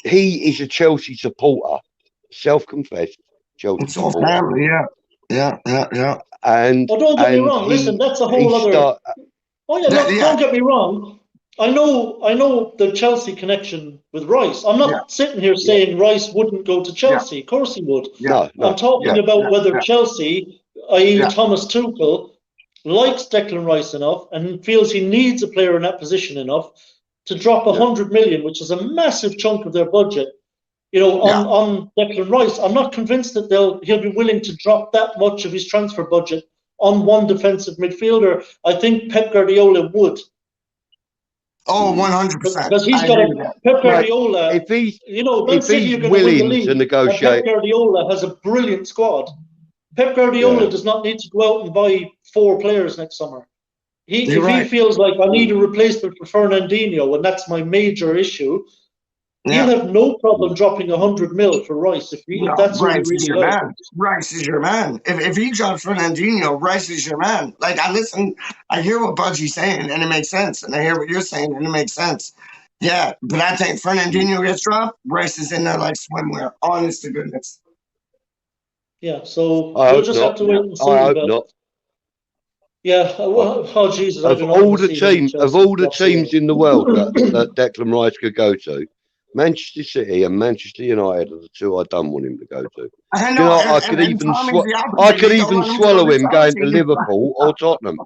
he is a Chelsea supporter, self-confessed Chelsea supporter. Family, yeah. And don't get me wrong. Listen, that's a whole other. Don't get me wrong. I know the Chelsea connection with Rice. I'm not sitting here saying Rice wouldn't go to Chelsea. Of course he would. No, I'm talking about whether Chelsea, i.e. Thomas Tuchel, likes Declan Rice enough and feels he needs a player in that position enough to drop 100 million, which is a massive chunk of their budget, on Declan Rice. I'm not convinced that he'll be willing to drop that much of his transfer budget on one defensive midfielder. I think Pep Guardiola would. Oh, 100%. Because he's got Pep Guardiola. If he's willing to negotiate, Pep Guardiola has a brilliant squad. Pep Guardiola does not need to go out and buy 4 players next summer. He feels like I need a replacement for Fernandinho, and that's my major issue, he'll have no problem dropping 100 mil for Rice if that's what he really likes. Rice is your man. If he drops Fernandinho, Rice is your man. Like, I hear what Budgie's saying, and it makes sense. And I hear what you're saying, and it makes sense. Yeah, but I think Fernandinho gets dropped, Rice is in there like swimwear. Honest to goodness. Yeah, so we'll just have to wait and see. I hope not. Yeah, Jesus. Of all the teams in the world that Declan Rice could go to, Manchester City and Manchester United are the two I don't want him to go to. I could even swallow him going to Liverpool or Tottenham.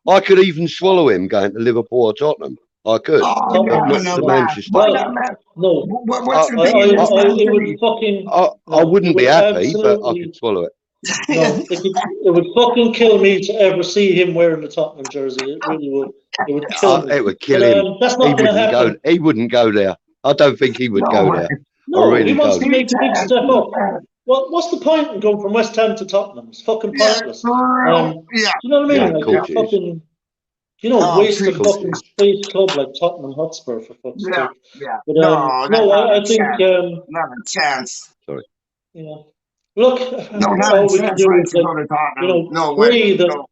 I could even swallow him going to Liverpool or Tottenham. I could, Oh, but not no, to man. Manchester. Why not, man? No. What's your thing? It would fucking. I wouldn't be happy, but I could swallow it. No, it would fucking kill me to ever see him wearing the Tottenham jersey. It really would. It would kill me. It would kill him. That's not going to happen. He wouldn't go there. I don't think he would go there. No, I really he wants don't. to make a big step up. Well, what's the point in going from West Ham to Tottenham? It's fucking pointless. Yeah. You know what I mean? Yeah, like you're fucking, waste a fucking space club like Tottenham Hotspur for fuck's sake. Yeah. But, I think not a chance. Sorry. Yeah. Look, all we can do is pray that.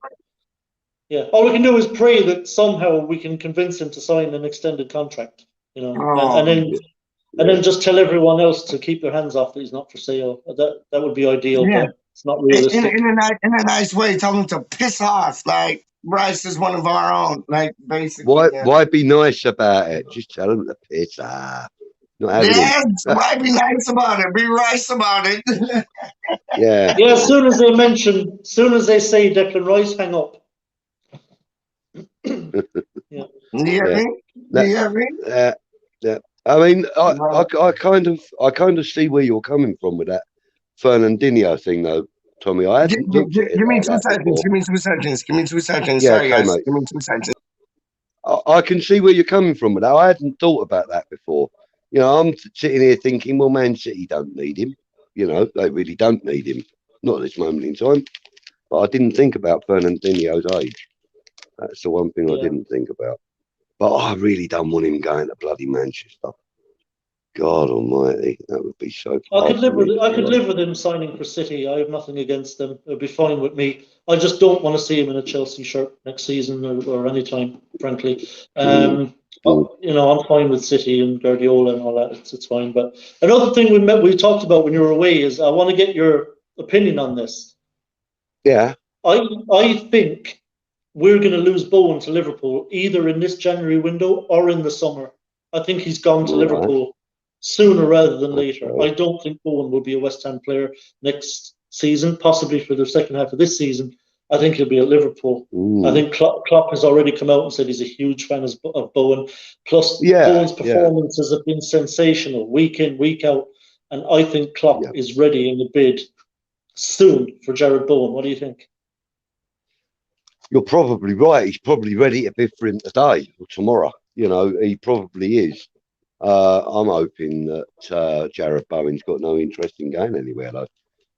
Yeah, all we can do is pray that somehow we can convince him to sign an extended contract. And then just tell everyone else to keep their hands off that he's not for sale. That would be ideal, but it's not realistic. In a nice way, tell him to piss off. Like Rice is one of our own. Like basically. Why be nice about it? Just tell him to piss off. Why be nice about it? Be Rice about it. Yeah. Yeah. As soon as they say Declan Rice, hang up. Yeah. Yeah. I mean, I kind of see where you're coming from with that Fernandinho thing, though, Tommy. I hadn't give me 2 seconds. Give me 2 seconds. Yeah, sorry, guys. mate. Give me 2 seconds. I can see where you're coming from with that. I hadn't thought about that before. I'm sitting here thinking, well, Man City don't need him. They really don't need him. Not at this moment in time. But I didn't think about Fernandinho's age. That's the one thing I didn't think about. But I really don't want him going to bloody Manchester. God almighty, that would be so. I could live with him signing for City. I have nothing against them. It'd be fine with me. I just don't want to see him in a Chelsea shirt next season or any time, frankly. I'm fine with City and Guardiola and all that. It's fine. But another thing we talked about when you were away is I want to get your opinion on this. Yeah. I think we're going to lose Bowen to Liverpool either in this January window or in the summer. I think he's gone to Liverpool sooner rather than later. I don't think Bowen will be a West Ham player next season, possibly for the second half of this season. I think he'll be at Liverpool. I think Klopp has already come out and said he's a huge fan of Bowen. Plus, Bowen's performances have been sensational week in, week out. And I think Klopp is ready in the bid soon for Jared Bowen. What do you think? You're probably right. He's probably ready to bid for him today or tomorrow. He probably is. I'm hoping that Jared Bowen's got no interest in going anywhere, though.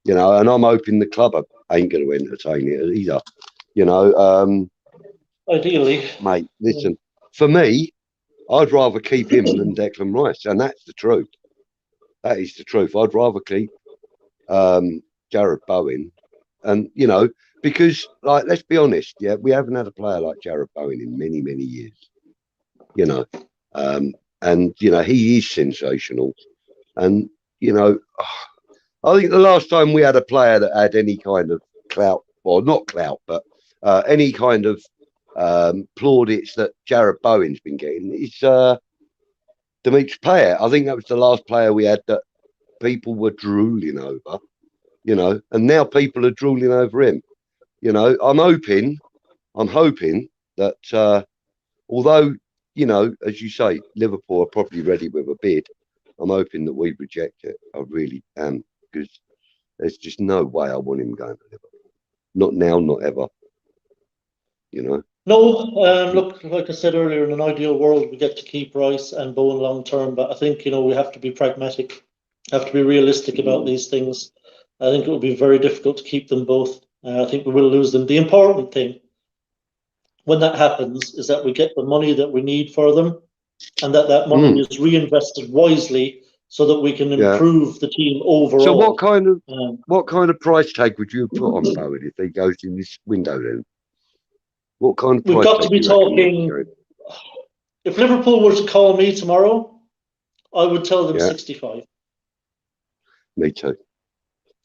And I'm hoping the club ain't going to entertain it either. Ideally, mate. Listen, for me, I'd rather keep him than Declan Rice, and that's the truth. That is the truth. I'd rather keep Jared Bowen, and because, let's be honest, we haven't had a player like Jared Bowen in many, many years. And he is sensational, and I think the last time we had a player that had any kind of clout, or not clout, but any kind of plaudits that Jared Bowen's been getting is Dimitri Payet. I think that was the last player we had that people were drooling over, and now people are drooling over him. I'm hoping that although, as you say, Liverpool are probably ready with a bid, I'm hoping that we reject it. I really am, because there's just no way I want him going to Liverpool. Not now, not ever. No, look, like I said earlier, in an ideal world, we get to keep Rice and Bowen long term, but I think, we have to be pragmatic, have to be realistic about these things. I think it will be very difficult to keep them both. I think we will lose them. The important thing when that happens is that we get the money that we need for them, and that money is reinvested wisely so that we can improve the team overall. So what kind of price tag would you put on Bowen if he goes in this window then? What kind of price we've got to be talking. If Liverpool were to call me tomorrow, I would tell them 65. Me too.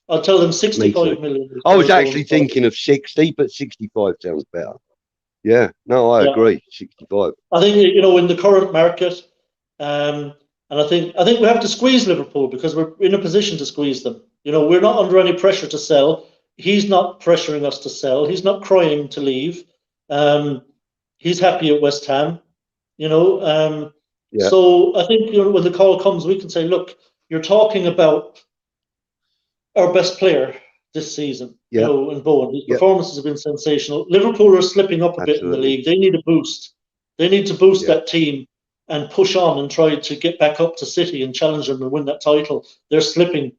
I'll tell them 65 million. I was actually thinking of 60, but 65 sounds better. Yeah, no, I agree. 65. I think in the current market, and I think we have to squeeze Liverpool because we're in a position to squeeze them. We're not under any pressure to sell. He's not pressuring us to sell. He's not crying to leave. He's happy at West Ham. you know. So I think, you know, when the call comes, we can say, look, you're talking about our best player this season, you know, in Bowen. His performances have been sensational. Liverpool are slipping up a bit in the league. They need a boost. They need to boost that team and push on and try to get back up to City and challenge them and win that title. They're slipping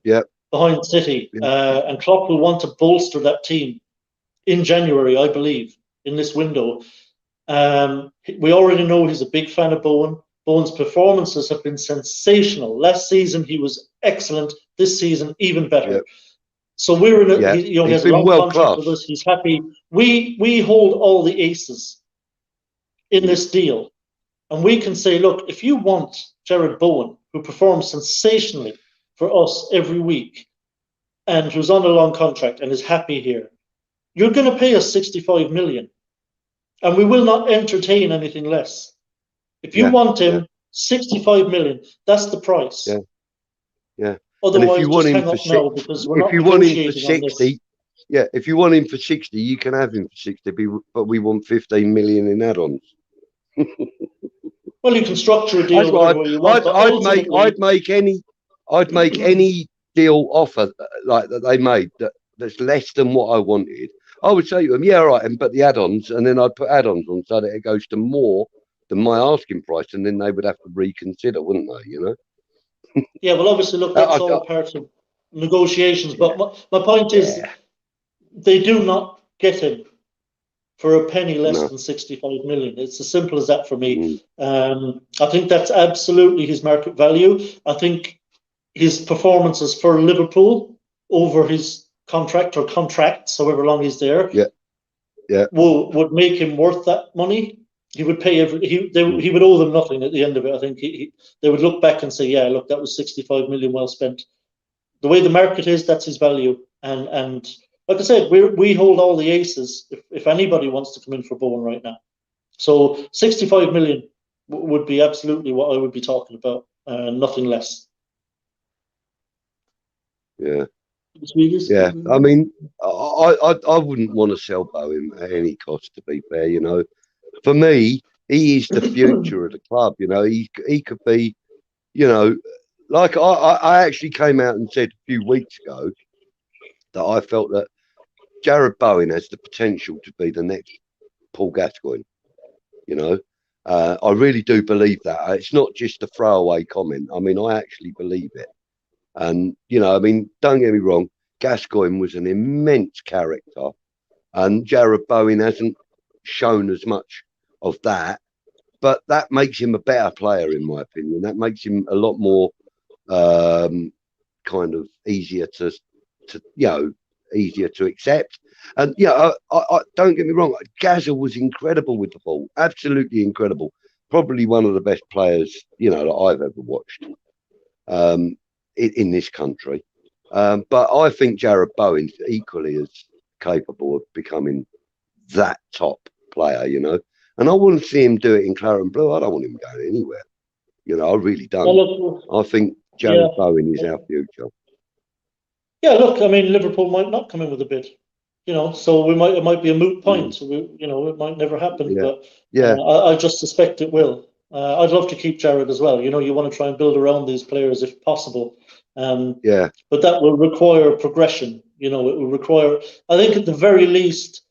behind City. And Klopp will want to bolster that team in January, I believe, in this window. We already know he's a big fan of Bowen. Bowen's performances have been sensational. Last season, he was excellent. This season, even better. So we're in a, he has a long contract with us. He's happy. We hold all the aces in this deal. And we can say, look, if you want Jared Bowen, who performs sensationally for us every week and who's on a long contract and is happy here, you're going to pay us 65 million. And we will not entertain anything less. If you want him, 65 million, that's the price. Otherwise, and if you want him for 60, because we're not negotiating on this. If you want him for 60, you can have him for 60, but we want 15 million in add-ons. Well, you can structure a deal whatever you want. I'd make any deal offer like that they made that's less than what I wanted. I would say to them, yeah, all right, but the add-ons, and then I'd put add-ons on so that it goes to more than my asking price, and then they would have to reconsider, wouldn't they? You know? Yeah, well, obviously, look, that's all part of negotiations. But my point is, they do not get him for a penny less than 65 million. It's as simple as that for me. I think that's absolutely his market value. I think his performances for Liverpool over his contract or contracts, however long he's there, would make him worth that money. He would pay he would owe them nothing at the end of it. I think they would look back and say, yeah, look, that was 65 million well spent. The way the market is, that's his value. And like I said, we hold all the aces if anybody wants to come in for Bowen right now. So 65 million would be absolutely what I would be talking about, nothing less. Yeah. Yeah, I mean, I wouldn't want to sell Bowen at any cost, to be fair, you know. For me, he is the future of the club, you know. He could be, you know, like I actually came out and said a few weeks ago that I felt that Jared Bowen has the potential to be the next Paul Gascoigne, you know. I really do believe that. It's not just a throwaway comment. I mean, I actually believe it. And, you know, I mean, don't get me wrong, Gascoigne was an immense character, and Jared Bowen hasn't shown as much of that, but that makes him a better player, in my opinion. That makes him a lot more kind of easier to you know, easier to accept. And yeah, I don't get me wrong, Gazza was incredible with the ball, absolutely incredible. Probably one of the best players, you know, that I've ever watched in this country. But I think Jared Bowen's equally as capable of becoming that top player, you know. And I wouldn't see him do it in Claret and Blue. I don't want him going anywhere. You know, I really don't. Well, look, I think Jared Bowen is our future. Yeah, look, I mean, Liverpool might not come in with a bid, you know, so it might be a moot point. So you know, it might never happen, but I just suspect it will. I'd love to keep Jared as well. You know, you want to try and build around these players if possible. But that will require progression. You know, it will require, I think at the very least,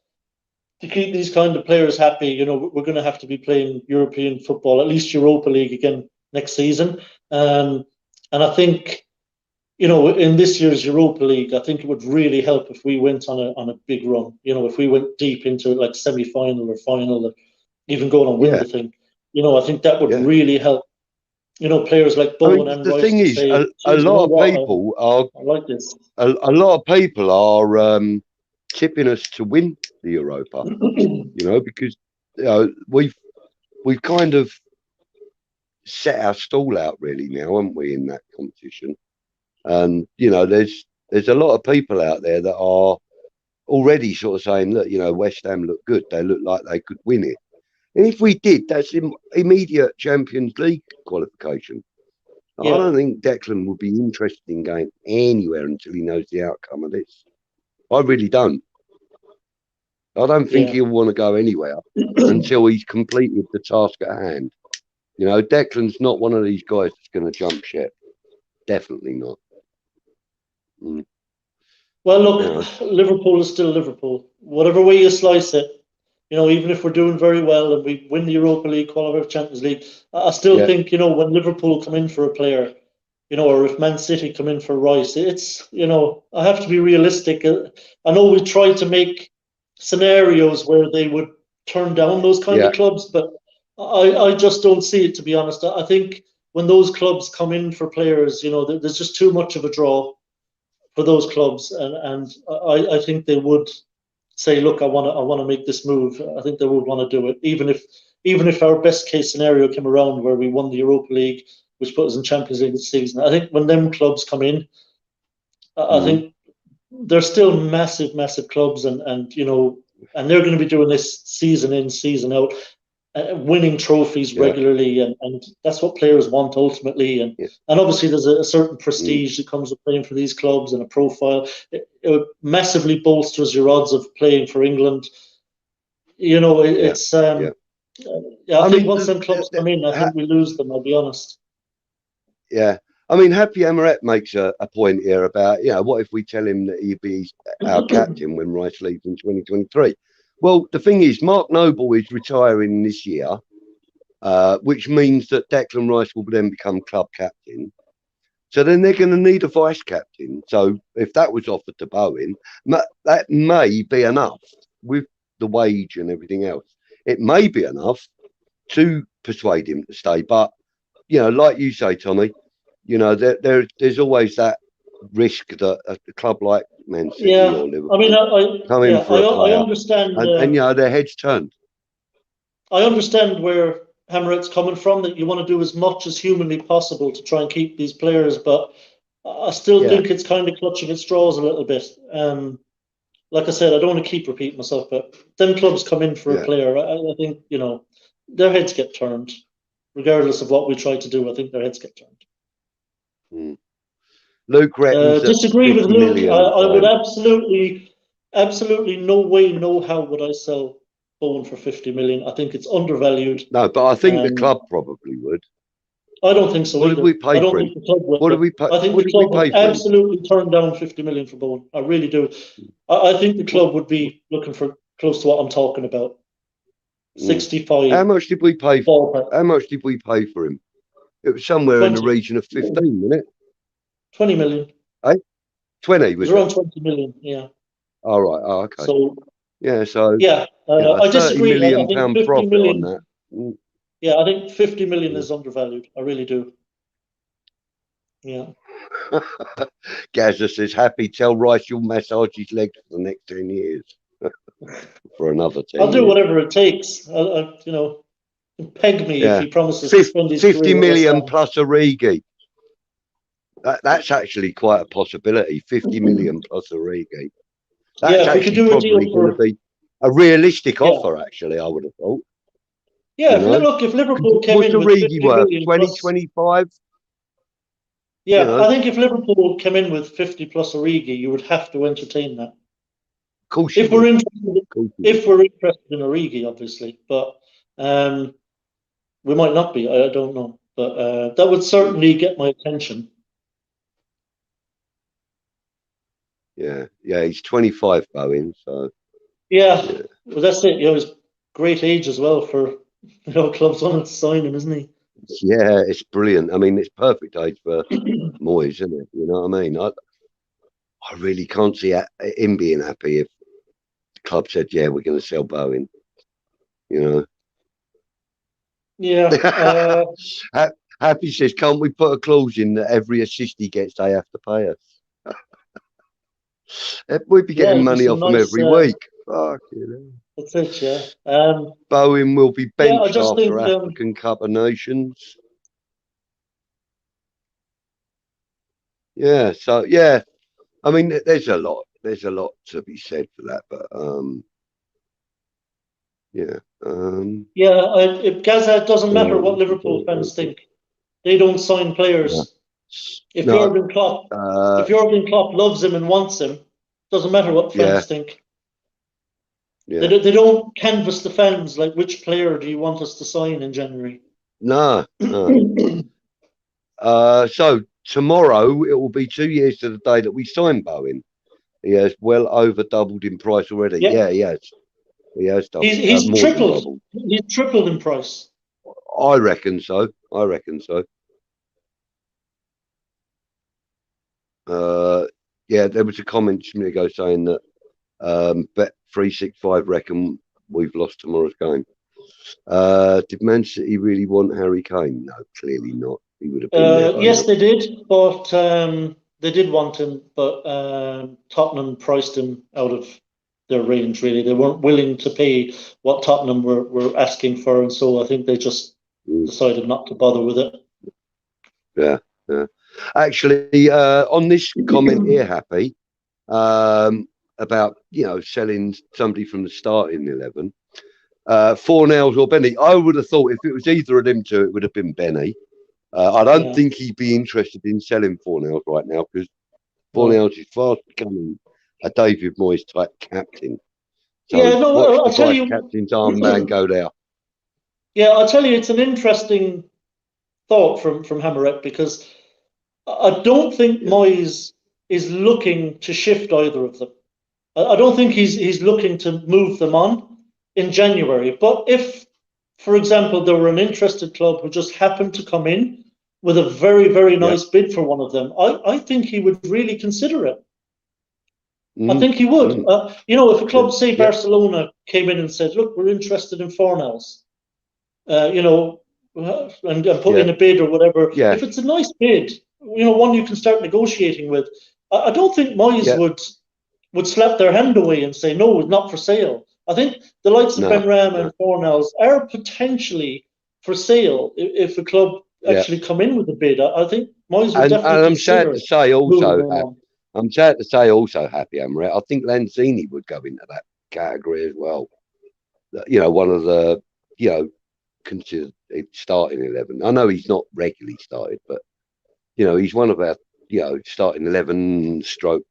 to keep these kind of players happy, you know, we're going to have to be playing European football, at least Europa League again next season. And I think, you know, in this year's Europa League, I think it would really help if we went on a big run. You know, if we went deep into it, like semi-final or final, or even going and win the thing. You know, I think that would really help. You know, players like Bowen and Rice. The thing is, a lot of people are like this. A lot of people are tipping us to win the Europa. You know, because you know we've kind of set our stall out really now, haven't we, in that competition? And you know, there's a lot of people out there that are already sort of saying, look, you know, West Ham look good. They look like they could win it. And if we did, that's immediate Champions League qualification. I don't think Declan would be interested in going anywhere until he knows the outcome of this. I really don't. I don't think he'll want to go anywhere until he's completed the task at hand. You know, Declan's not one of these guys that's going to jump ship. Definitely not. Mm. Well, look, Liverpool is still Liverpool. Whatever way you slice it, you know, even if we're doing very well and we win the Europa League, qualify for Champions League, I still think, you know, when Liverpool come in for a player, you know, or if Man City come in for Rice, it's, you know, I have to be realistic. I know we try to make scenarios where they would turn down those kind of clubs, but I just don't see it, to be honest. I think when those clubs come in for players, you know, there's just too much of a draw for those clubs, and I think they would say, look, I want to make this move. I think they would want to do it, even if our best case scenario came around where we won the Europa League, which put us in Champions League this season. I think when them clubs come in, I think they're still massive, massive clubs, and you know, and they're going to be doing this season in, season out, winning trophies regularly, and that's what players want ultimately. And obviously there's a certain prestige that comes with playing for these clubs and a profile. It massively bolsters your odds of playing for England. You know, it's I think once them clubs come in, I think we lose them, I'll be honest. Yeah. I mean, Happy Amaret makes a point here about, you know, what if we tell him that he'd be our captain when Rice leaves in 2023? Well, the thing is, Mark Noble is retiring this year, which means that Declan Rice will then become club captain. So then they're going to need a vice captain. So if that was offered to Bowen, that may be enough with the wage and everything else. It may be enough to persuade him to stay. But, you know, like you say, Tommy, you know, there's always that risk that a club like Man City or Liverpool I mean, I understand, and you know, their heads turned. I understand where Hammeret's coming from, that you want to do as much as humanly possible to try and keep these players, but I still think it's kind of clutching at straws a little bit. Like I said, I don't want to keep repeating myself, but them clubs come in for a player. I think, you know, their heads get turned, regardless of what we try to do. I think their heads get turned. Luke reckons disagree with Luke. I would absolutely no way, no how would I sell Bowen for 50 million. I think it's undervalued. No, but I think the club probably would. I don't think so. What did we pay for him? What did we pay? I think the club would absolutely turn down 50 million for Bowen. I really do. I think the club would be looking for close to what I'm talking about. 65. How much did we pay for? How much did we pay for him? It was somewhere in the region of 15, wasn't it? 20 million. 20 was around 20 million, yeah. All right. Oh, okay. So I disagree. £30 I think million 50 profit million, on that. Yeah, I think 50 million is undervalued. I really do. Yeah. Gazza says, Happy, tell Rice you'll massage his legs for the next 10 years. For another 10 I'll do years. whatever it takes. You know, peg me if he promises to spend his 50 million plus Origi. That's actually quite a possibility. 50 million plus Origi. That's actually probably going to be a realistic offer, actually, I would have thought. Yeah, look, if Liverpool came in with 50 million 2025? Yeah, you know, I think if Liverpool came in with 50 plus Origi, you would have to entertain that. Of course if we're interested in Origi, obviously, but we might not be. I don't know, but that would certainly get my attention. Yeah, he's 25, Bowen. So well, that's it. You know, he's great age as well for clubs wanting to sign him, isn't he? Yeah, it's brilliant. I mean, it's perfect age for Moyes, isn't it? You know what I mean? I really can't see him being happy if the club said, "Yeah, we're going to sell Bowen." You know? Yeah. Happy says, "Can't we put a clause in that every assist he gets, they have to pay us?" We'd be getting money off him every week. Fuck you. That's it, yeah. Bowen will be benched after African Cup of Nations. Yeah, so I mean, there's a lot to be said for that, but Gaza, it doesn't matter what Liverpool fans think. They don't sign players. If Jurgen Klopp loves him and wants him, doesn't matter what fans think. Yeah. They don't canvass the fans like, which player do you want us to sign in January? No. So tomorrow it will be 2 years to the day that we signed Bowen. He has well over doubled in price already. Yeah, he has. He has doubled. He's more tripled. than doubled. He's tripled in price. I reckon so. Yeah, there was a comment just a minute ago saying that Bet365 reckon we've lost tomorrow's game. Did Man City really want Harry Kane? No, clearly not. He would have been there. Yes, they did, but they did want him, but Tottenham priced him out of their range, really. They weren't willing to pay what Tottenham were asking for, and so I think they just decided not to bother with it. Yeah. Actually, on this comment here, Happy, about, selling somebody from the starting 11, Fornals or Benny, I would have thought if it was either of them two, it would have been Benny. I don't think he'd be interested in selling Fornals right now, because Fornals is fast becoming a David Moyes type captain. So I'll tell you, captain's armband go there. Yeah, I'll tell you, it's an interesting thought from Hammerett, because I don't think Moyes is looking to shift either of them. I don't think he's looking to move them on in January. But if, for example, there were an interested club who just happened to come in with a very, very nice bid for one of them, I think he would really consider it. I think he would. If a club, say Barcelona, came in and said, look, we're interested in Fornals, and put in a bid or whatever. If it's a nice bid, one you can start negotiating with, I don't think Moyes would slap their hand away and say, no, it's not for sale. I think the likes of Benram and Fornals are potentially for sale if a club actually come in with a bid. I think Moyes would definitely. And I'm sad to say also, Happy Hammerett, I think Lanzini would go into that category as well. One of the, considered starting 11. I know he's not regularly started, but he's one of our starting 11 stroke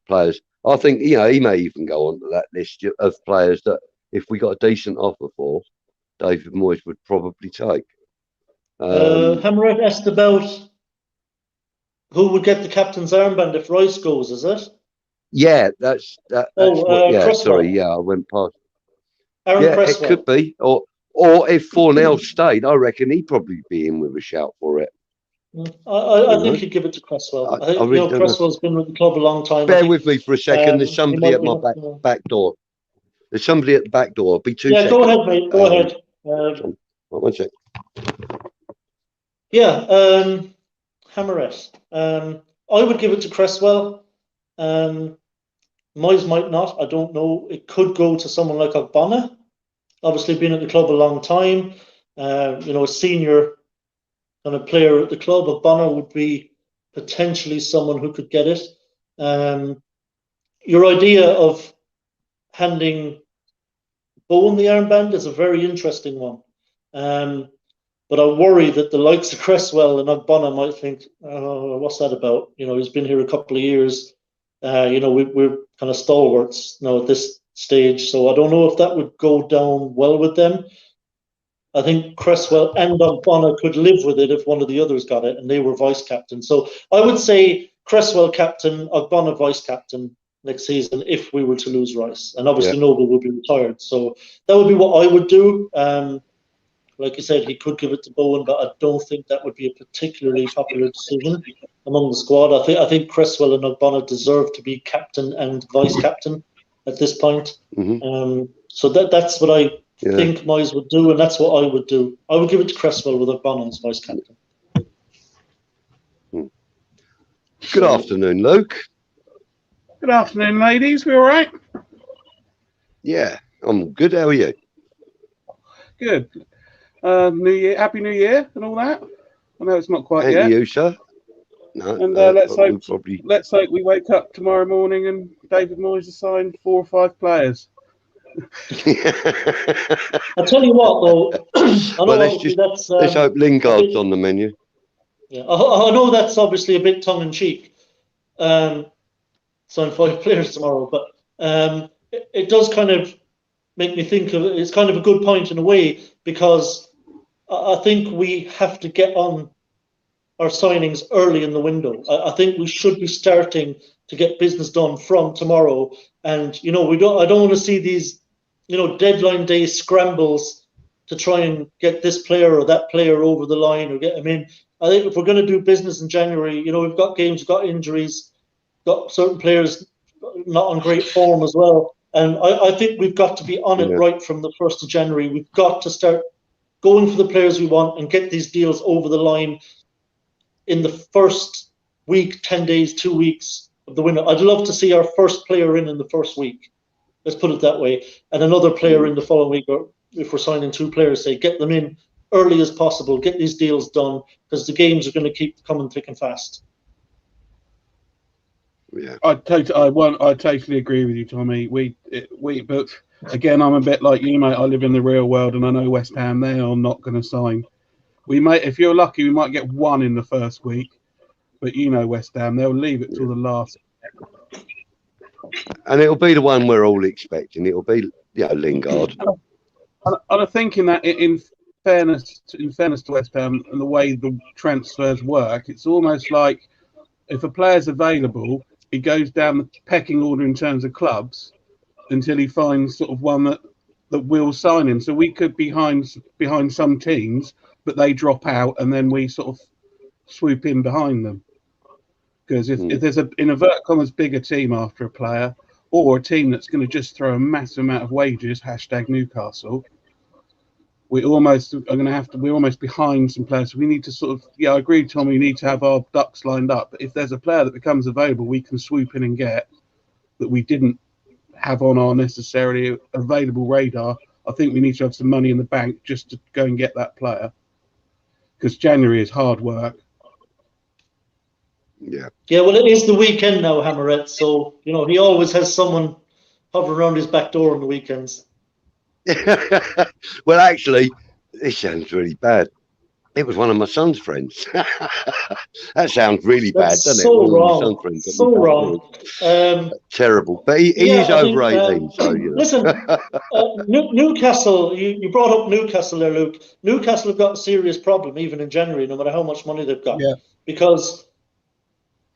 players. I think he may even go onto that list of players that if we got a decent offer for, David Moyes would probably take. Hammerett asked about who would get the captain's armband if Rice goes, is it? Yeah, that's Cresswell. Sorry, I went past. Aaron Cresswell. It could be, or if Fornell stayed, I reckon he'd probably be in with a shout for it. I think he'd give it to Cresswell. I think Cresswell's been with the club a long time. Bear with me for a second. There's somebody at my back door. There's somebody at the back door. Be 2 seconds. Go ahead, mate. Go ahead. 1 sec. Hammerett. I would give it to Cresswell. Moyes might not. I don't know. It could go to someone like Ogbonna. Obviously, been at the club a long time. A senior kind of player at the club. Ogbonna would be potentially someone who could get it. Your idea of handing Bowen the armband is a very interesting one. But I worry that the likes of Cresswell and Ogbonna might think, oh, what's that about? He's been here a couple of years. We're kind of stalwarts now at this stage. So I don't know if that would go down well with them. I think Cresswell and Ogbonna could live with it if one of the others got it and they were vice captain. So I would say Cresswell captain, Ogbonna vice captain next season if we were to lose Rice. And obviously Noble would be retired. So that would be what I would do. Like you said, he could give it to Bowen, but I don't think that would be a particularly popular decision among the squad. I think Cresswell and Ogbonna deserve to be captain and vice captain at this point. So that's what I think Moyes would do, and that's what I would do. I would give it to Cresswell with Ogbonna as vice captain. Good afternoon, Luke. Good afternoon, ladies. We all right? Yeah, I'm good. How are you? Good. New Year, Happy New Year, and all that. I know it's not quite yet. Thank you, sir. No, and let's hope we wake up tomorrow morning and David Moyes has signed 4 or 5 players. I'll tell you what, though. Let's hope Lingard's on the menu. Yeah, I know that's obviously a bit tongue in cheek. Sign 5 players tomorrow, but it does kind of make me think of it's kind of a good point in a way, because I think we have to get on our signings early in the window. I think we should be starting to get business done from tomorrow. And I don't want to see these, deadline day scrambles to try and get this player or that player over the line or get them in. I think if we're going to do business in January, we've got games, we've got injuries, got certain players not on great form as well. And I think we've got to be on it right from the 1st of January. We've got to start going for the players we want and get these deals over the line in the first week, 10 days, 2 weeks of the window. I'd love to see our first player in the first week. Let's put it that way. And another player in the following week, or if we're signing 2 players, say, get them in early as possible, get these deals done, because the games are going to keep coming thick and fast. Yeah, I totally agree with you, Tommy. But again, I'm a bit like you, mate. I live in the real world, and I know West Ham, they are not going to sign. We might, if you're lucky, we might get 1 in the first week, but West Ham, they'll leave it till the last. And it'll be the one we're all expecting. It'll be Lingard. And I'm thinking that in fairness to West Ham and the way the transfers work, it's almost like if a player's available, he goes down the pecking order in terms of clubs until he finds sort of one that will sign him. So we could be behind some teams, but they drop out, and then we sort of swoop in behind them. Because if there's in inverted commas bigger team after a player, or a team that's going to just throw a massive amount of wages, #Newcastle, we're almost behind some players. So we need to sort of, I agree, Tom, we need to have our ducks lined up. But if there's a player that becomes available, we can swoop in and get that we didn't have on our necessarily available radar. I think we need to have some money in the bank just to go and get that player. Because January is hard work. Yeah. Yeah, well, it is the weekend now, Hammerette. So, he always has someone hovering around his back door on the weekends. Well, actually, this sounds really bad. It was one of my son's friends. That sounds really bad, doesn't so it? Wrong. So wrong. Terrible. But he is over 18, so Listen, Newcastle, you brought up Newcastle there, Luke. Newcastle have got a serious problem even in January, no matter how much money they've got. Yeah. Because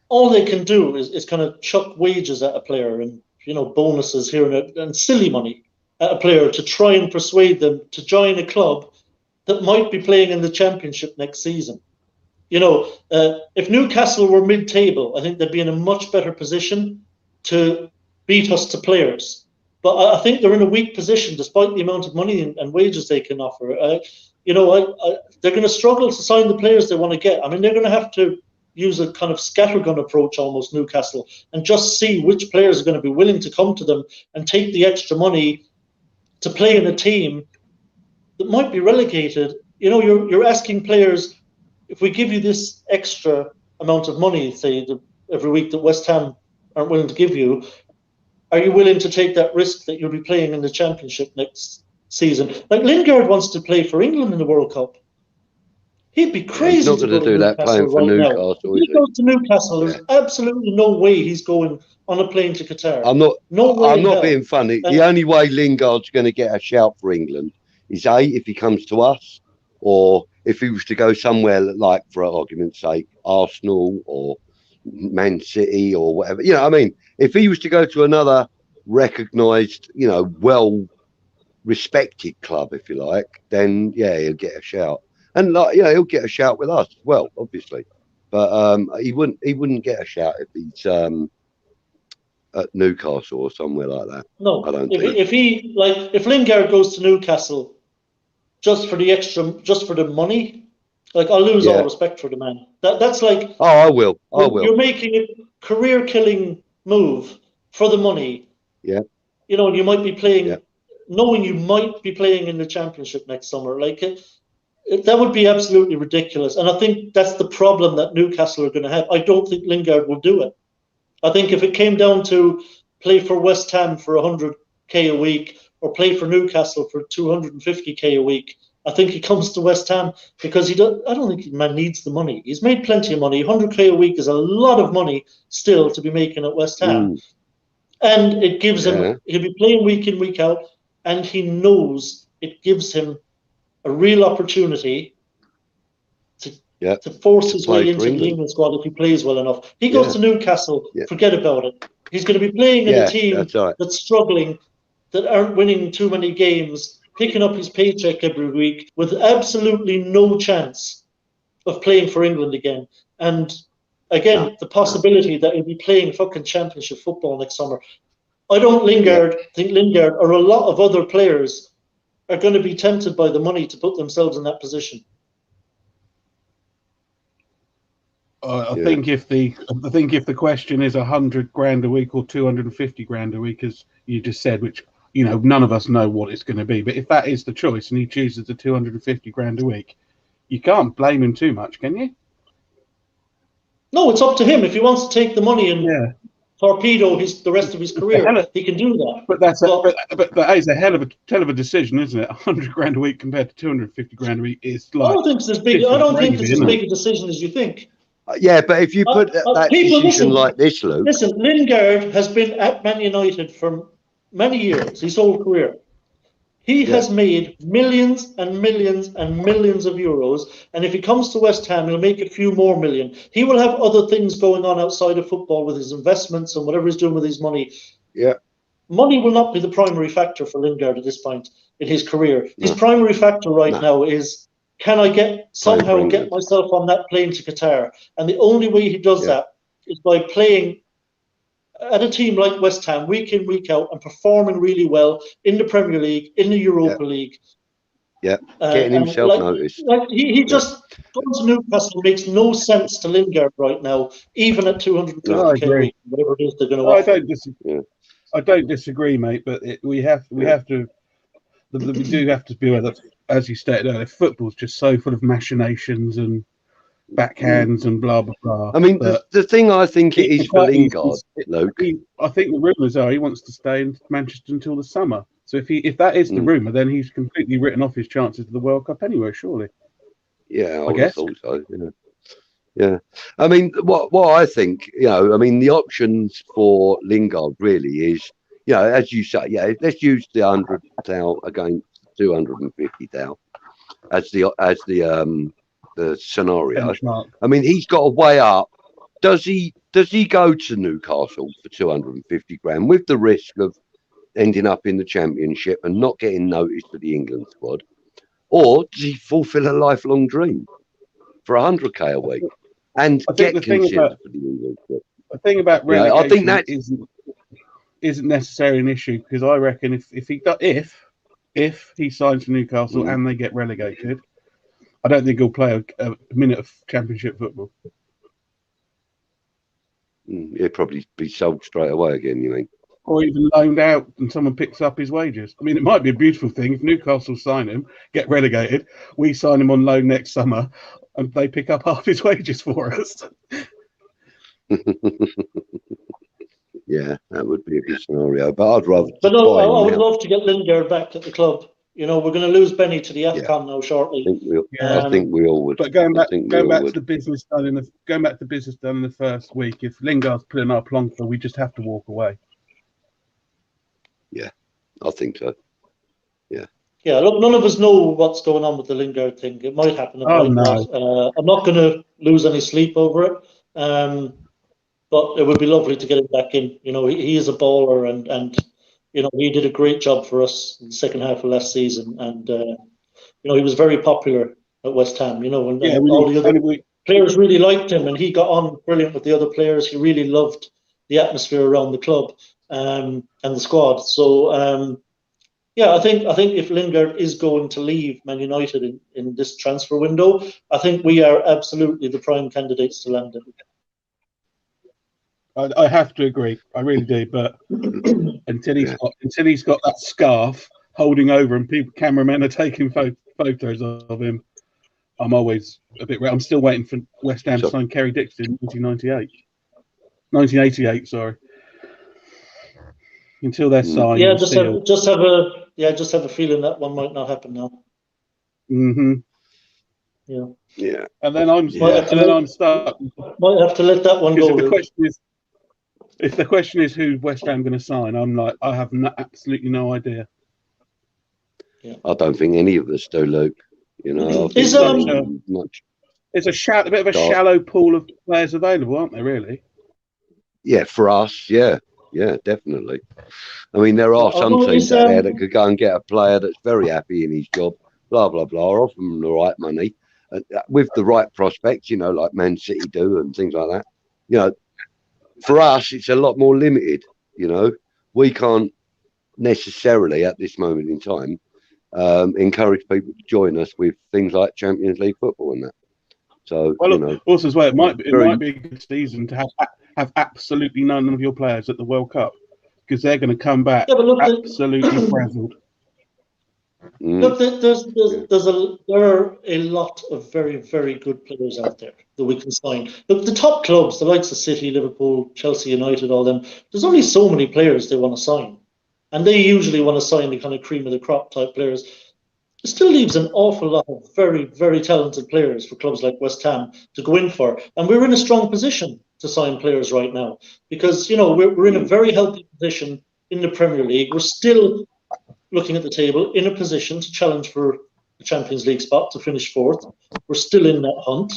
all they can do is kind of chuck wages at a player and, bonuses here and silly money at a player to try and persuade them to join a club that might be playing in the Championship next season. If Newcastle were mid-table, I think they'd be in a much better position to beat us to players. But I think they're in a weak position despite the amount of money and wages they can offer. They're going to struggle to sign the players they want to get. I mean, they're going to have to use a kind of scattergun approach almost, Newcastle, and just see which players are going to be willing to come to them and take the extra money to play in a team that might be relegated. You're asking players, if we give you this extra amount of money, say every week that West Ham aren't willing to give you, are you willing to take that risk that you'll be playing in the Championship next season? Like Lingard wants to play for England in the World Cup. He'd be crazy. He's not going to do that playing for Newcastle. If he goes to Newcastle, there's absolutely no way he's going on a plane to Qatar. I'm not being funny. The only way Lingard's going to get a shout for England is if he comes to us, or if he was to go somewhere like, for argument's sake, Arsenal or Man City or whatever. If he was to go to another recognised, well-respected club, if you like, then he'll get a shout. And he'll get a shout with us as well, obviously. But he wouldn't get a shout if he's at Newcastle or somewhere like that. No, I don't think. If Lingard goes to Newcastle just for the money, I'll lose all respect for the man. That's like, I will. You're making a career-killing move for the money. Yeah. You might be playing, knowing you might be playing in the Championship next summer. That would be absolutely ridiculous. And I think that's the problem that Newcastle are going to have. I don't think Lingard will do it. I think if it came down to play for West Ham for 100k a week or play for Newcastle for 250k a week, I think he comes to West Ham because I don't think the man needs the money. He's made plenty of money. 100k a week is a lot of money still to be making at West Ham. And it gives him, he'll be playing week in, week out, and he knows it gives him a real opportunity to force his way into the England squad if he plays well enough. He goes to Newcastle, forget about it. He's going to be playing in a team that's struggling, that aren't winning too many games, picking up his paycheck every week with absolutely no chance of playing for England again. And again, the possibility that he'll be playing fucking championship football next summer. I don't think Lingard or a lot of other players are going to be tempted by the money to put themselves in that position. I think if the question is 100 grand a week or 250 grand a week, as you just said, which none of us know what it's going to be, but if that is the choice and he chooses the 250 grand a week, you can't blame him too much, can you? No, it's up to him. If he wants to take the money and torpedo the rest of his career, he can do that. But that is a hell of a decision, isn't it? 100 grand a week compared to 250 grand a week is like. I don't think it's as big a decision as you think. Yeah, but if you put that decision like this, Luke. Listen, Lingard has been at Man United for many years, his whole career. He has made millions and millions and millions of euros, and if he comes to West Ham, he'll make a few more million. He will have other things going on outside of football with his investments and whatever he's doing with his money. Yeah. Money will not be the primary factor for Lingard at this point in his career. His primary factor now is, can I somehow get myself on that plane to Qatar? And the only way he does that is by playing at a team like West Ham week in, week out, and performing really well in the Premier League, in the Europa League. Yeah, getting himself noticed. He just going to Newcastle makes no sense to Lingard right now, even at 250k, whatever it is they're going to offer. I don't disagree, mate. But we do have to be aware that, as you stated earlier, football's just so full of machinations and backhands and blah blah blah. I mean, the thing I think it is for Lingard, Luke. I think the rumours are he wants to stay in Manchester until the summer. So if that is the rumour, then he's completely written off his chances of the World Cup anyway. Surely. Yeah, I guess. Thought so. Yeah. I mean, what I think, the options for Lingard really is, as you say, let's use the 100,000 against 250,000 as the scenario. Benchmark. I mean, he's got to weigh up. Does he go to Newcastle for 250 grand with the risk of ending up in the Championship and not getting noticed for the England squad, or does he fulfil a lifelong dream for 100k a week and get considered for the England squad? The thing about relegation, I think that isn't necessarily an issue, because I reckon if he signs for Newcastle and they get relegated, I don't think he'll play a minute of Championship football. He'll probably be sold straight away again, you mean? Or even loaned out and someone picks up his wages. I mean, it might be a beautiful thing if Newcastle sign him, get relegated, we sign him on loan next summer, and they pick up half his wages for us. Yeah, that would be a good scenario. But I'd rather. But no, I would love to get Lingard back at the club. We're going to lose Benny to the AFCON now shortly. I think we all would. But going back to the business done in the first week, if Lingard's putting our plonker, we just have to walk away. Yeah, I think so. Yeah. Yeah, look, none of us know what's going on with the Lingard thing. It might happen. I'm not going to lose any sleep over it. But it would be lovely to get him back in. He is a baller, and he did a great job for us in the second half of last season. And he was very popular at West Ham. And all the other players really liked him, and he got on brilliant with the other players. He really loved the atmosphere around the club and the squad. So I think if Lingard is going to leave Man United in this transfer window, I think we are absolutely the prime candidates to land him. I have to agree. I really do. But until he's got that scarf holding over and cameramen are taking photos of him, I'm always a bit. I'm still waiting for West Ham to sign Kerry Dixon in 1988. Sorry. Until they're signed. Yeah, just have a feeling that one might not happen now. Mm-hmm. Yeah. Yeah. And then I'm stuck. Might have to let that one go. If the question is who West Ham going to sign, I'm like, I have absolutely no idea. Yeah. I don't think any of us do, Luke. You know, it's a bit of a shallow pool of players available, aren't there? Really? Yeah, for us, yeah, definitely. I mean, there are some teams out there that could go and get a player that's very happy in his job, blah blah blah, offer them the right money, with the right prospects, you know, like Man City do and things like that. You know, for us, it's a lot more limited. You know, we can't necessarily at this moment in time encourage people to join us with things like Champions League football and that. So, well, you know, also as well, it might be a good season to have absolutely none of your players at the World Cup, because they're going to come back absolutely frazzled. Look, there are a lot of very, very good players out there that we can sign. Look, the top clubs, the likes of City, Liverpool, Chelsea, United, all them, there's only so many players they want to sign. And they usually want to sign the kind of cream of the crop type players. It still leaves an awful lot of very, very talented players for clubs like West Ham to go in for. And we're in a strong position to sign players right now because, you know, we're in a very healthy position in the Premier League. We're still looking at the table in a position to challenge for the Champions League spot to finish fourth. We're still in that hunt.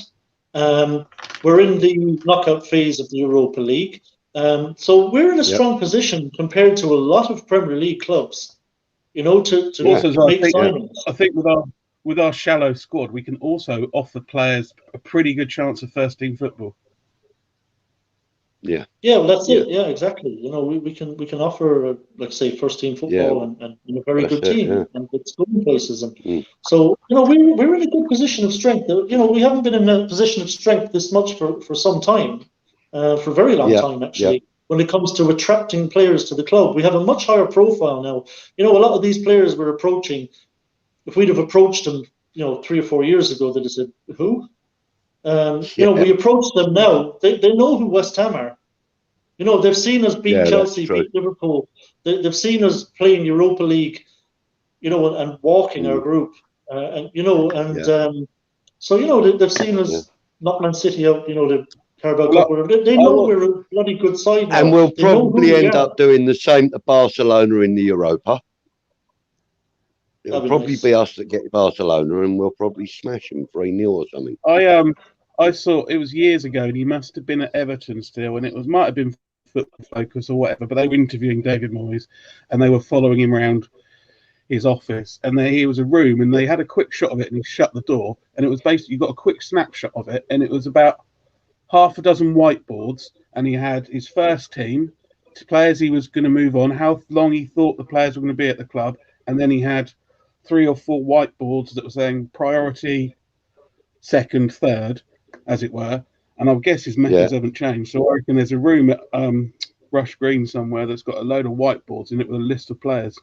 We're in the knockout phase of the Europa League. So we're in a strong position compared to a lot of Premier League clubs. You know, to make signings. I think with our shallow squad, we can also offer players a pretty good chance of first team football. Yeah. Yeah, well, that's it. Yeah, exactly. You know, we can offer, like say, first team football and a very good team and good scoring places. And so, you know, we're in a good position of strength. You know, we haven't been in a position of strength this much for some time, for a very long time actually. Yeah. When it comes to attracting players to the club, we have a much higher profile now. You know, a lot of these players we're approaching, if we'd have approached them, you know, 3 or 4 years ago, they'd have said, who? You know, we approach them now. They know who West Ham are. You know, they've seen us beat Chelsea, beat Liverpool. They've seen us playing Europa League, you know, and walking our group. And, you know, and so, you know, they've seen us knock Man City out, you know, the Carabao Cup, whatever. They know we're a bloody good side now. And we'll probably end up doing the same to Barcelona in the Europa. It'll probably be us that get Barcelona, and we'll probably smash them 3-0 or something. I saw it was years ago, and he must have been at Everton still, and it might have been Football Focus or whatever. But they were interviewing David Moyes, and they were following him around his office, and there was a room, and they had a quick shot of it, and he shut the door, and it was basically you got a quick snapshot of it, and it was about half a dozen whiteboards, and he had his first team, players he was going to move on, how long he thought the players were going to be at the club, and then he had 3 or 4 whiteboards that were saying priority, second, third, as it were. And I guess his methods haven't changed. So I reckon there's a room at Rush Green somewhere that's got a load of whiteboards in it with a list of players.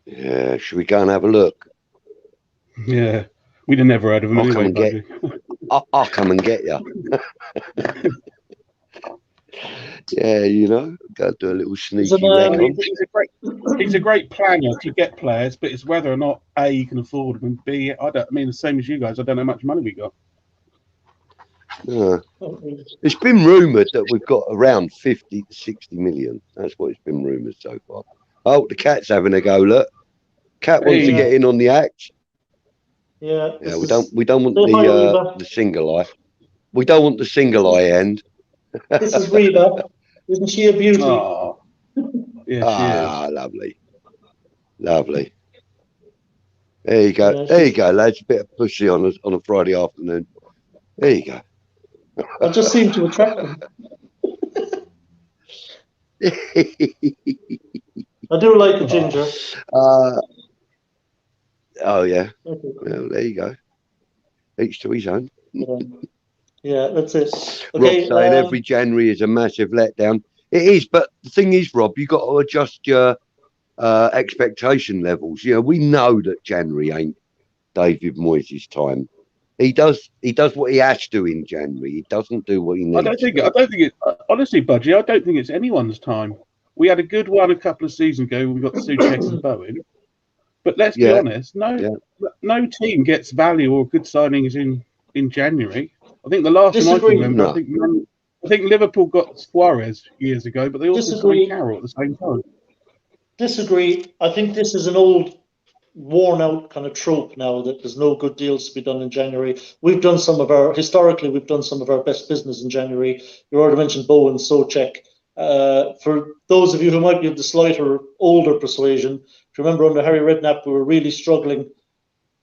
Yeah, should we go and have a look? Yeah, we'd have never heard of him anyway. I'll come and get you. Yeah, you know, go do a little sneaky. He's a great planner to get players, but it's whether or not A, you can afford them, and B, I mean, the same as you guys, I don't know how much money we got. It's been rumoured that we've got around 50 to 60 million. That's what it's been rumoured so far. Oh, the cat's having a go. Look, cat wants to get in on the act. Yeah, we don't want the single eye. We don't want the single eye end. This is Reba. Isn't she a beauty? Oh, yeah, she is. Lovely. There you go. There you go, lads. A bit of pussy on a Friday afternoon. There you go. I just seem to attract them. I do like the ginger. Oh yeah. Okay. Well, there you go. Each to his own. Yeah, that's it. Okay, Rob saying every January is a massive letdown. It is, but the thing is, Rob, you've got to adjust your expectation levels. You know, we know that January ain't David Moyes' time. He does what he has to in January. He doesn't do what he needs. I don't think it. Honestly, Budgie, I don't think it's anyone's time. We had a good one a couple of seasons ago when we got Souček and Bowen. But let's be honest, no team gets value or good signings in January. I think the last one I can remember, I think Liverpool got Suarez years ago, but they also signed Carroll at the same time. Disagree. I think this is an old worn out kind of trope now that there's no good deals to be done in January. We've done historically some of our best business in January. You already mentioned Bowen, Souček. For those of you who might be of the slighter, older persuasion, if you remember under Harry Redknapp, we were really struggling.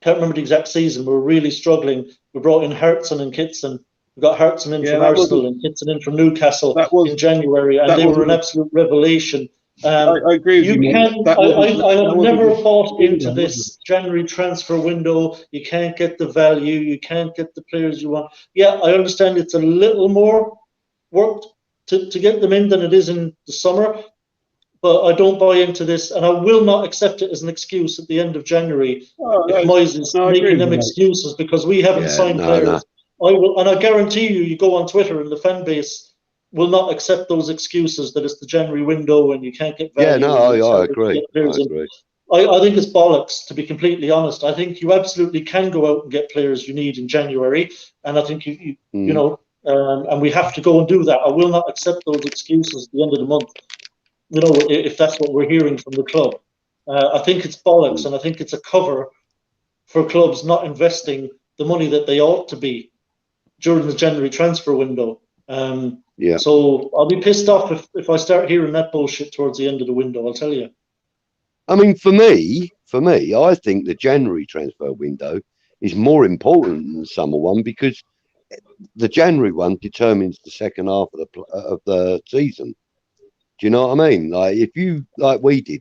Can't remember the exact season. We were really struggling. We brought in Hartson and Kitson. We got Hartson in from Arsenal and Kitson in from Newcastle in January, and they were an absolute revelation. I agree with you. I have never bought into this January transfer window. You can't get the value. You can't get the players you want. Yeah, I understand it's a little more work to get them in than it is in the summer, but I don't buy into this, and I will not accept it as an excuse at the end of January if Moyes is making them excuses because we haven't signed players. I will, and I guarantee you go on Twitter and the fan base will not accept those excuses that it's the January window and you can't get value. Yeah, no, I agree. I think it's bollocks, to be completely honest. I think you absolutely can go out and get players you need in January, and I think you know, and we have to go and do that. I will not accept those excuses at the end of the month. You know, if that's what we're hearing from the club, I think it's bollocks, and I think it's a cover for clubs not investing the money that they ought to be during the January transfer window. So I'll be pissed off if I start hearing that bullshit towards the end of the window, I'll tell you. I mean, for me, I think the January transfer window is more important than the summer one because the January one determines the second half of the season. Do you know what I mean? Like if you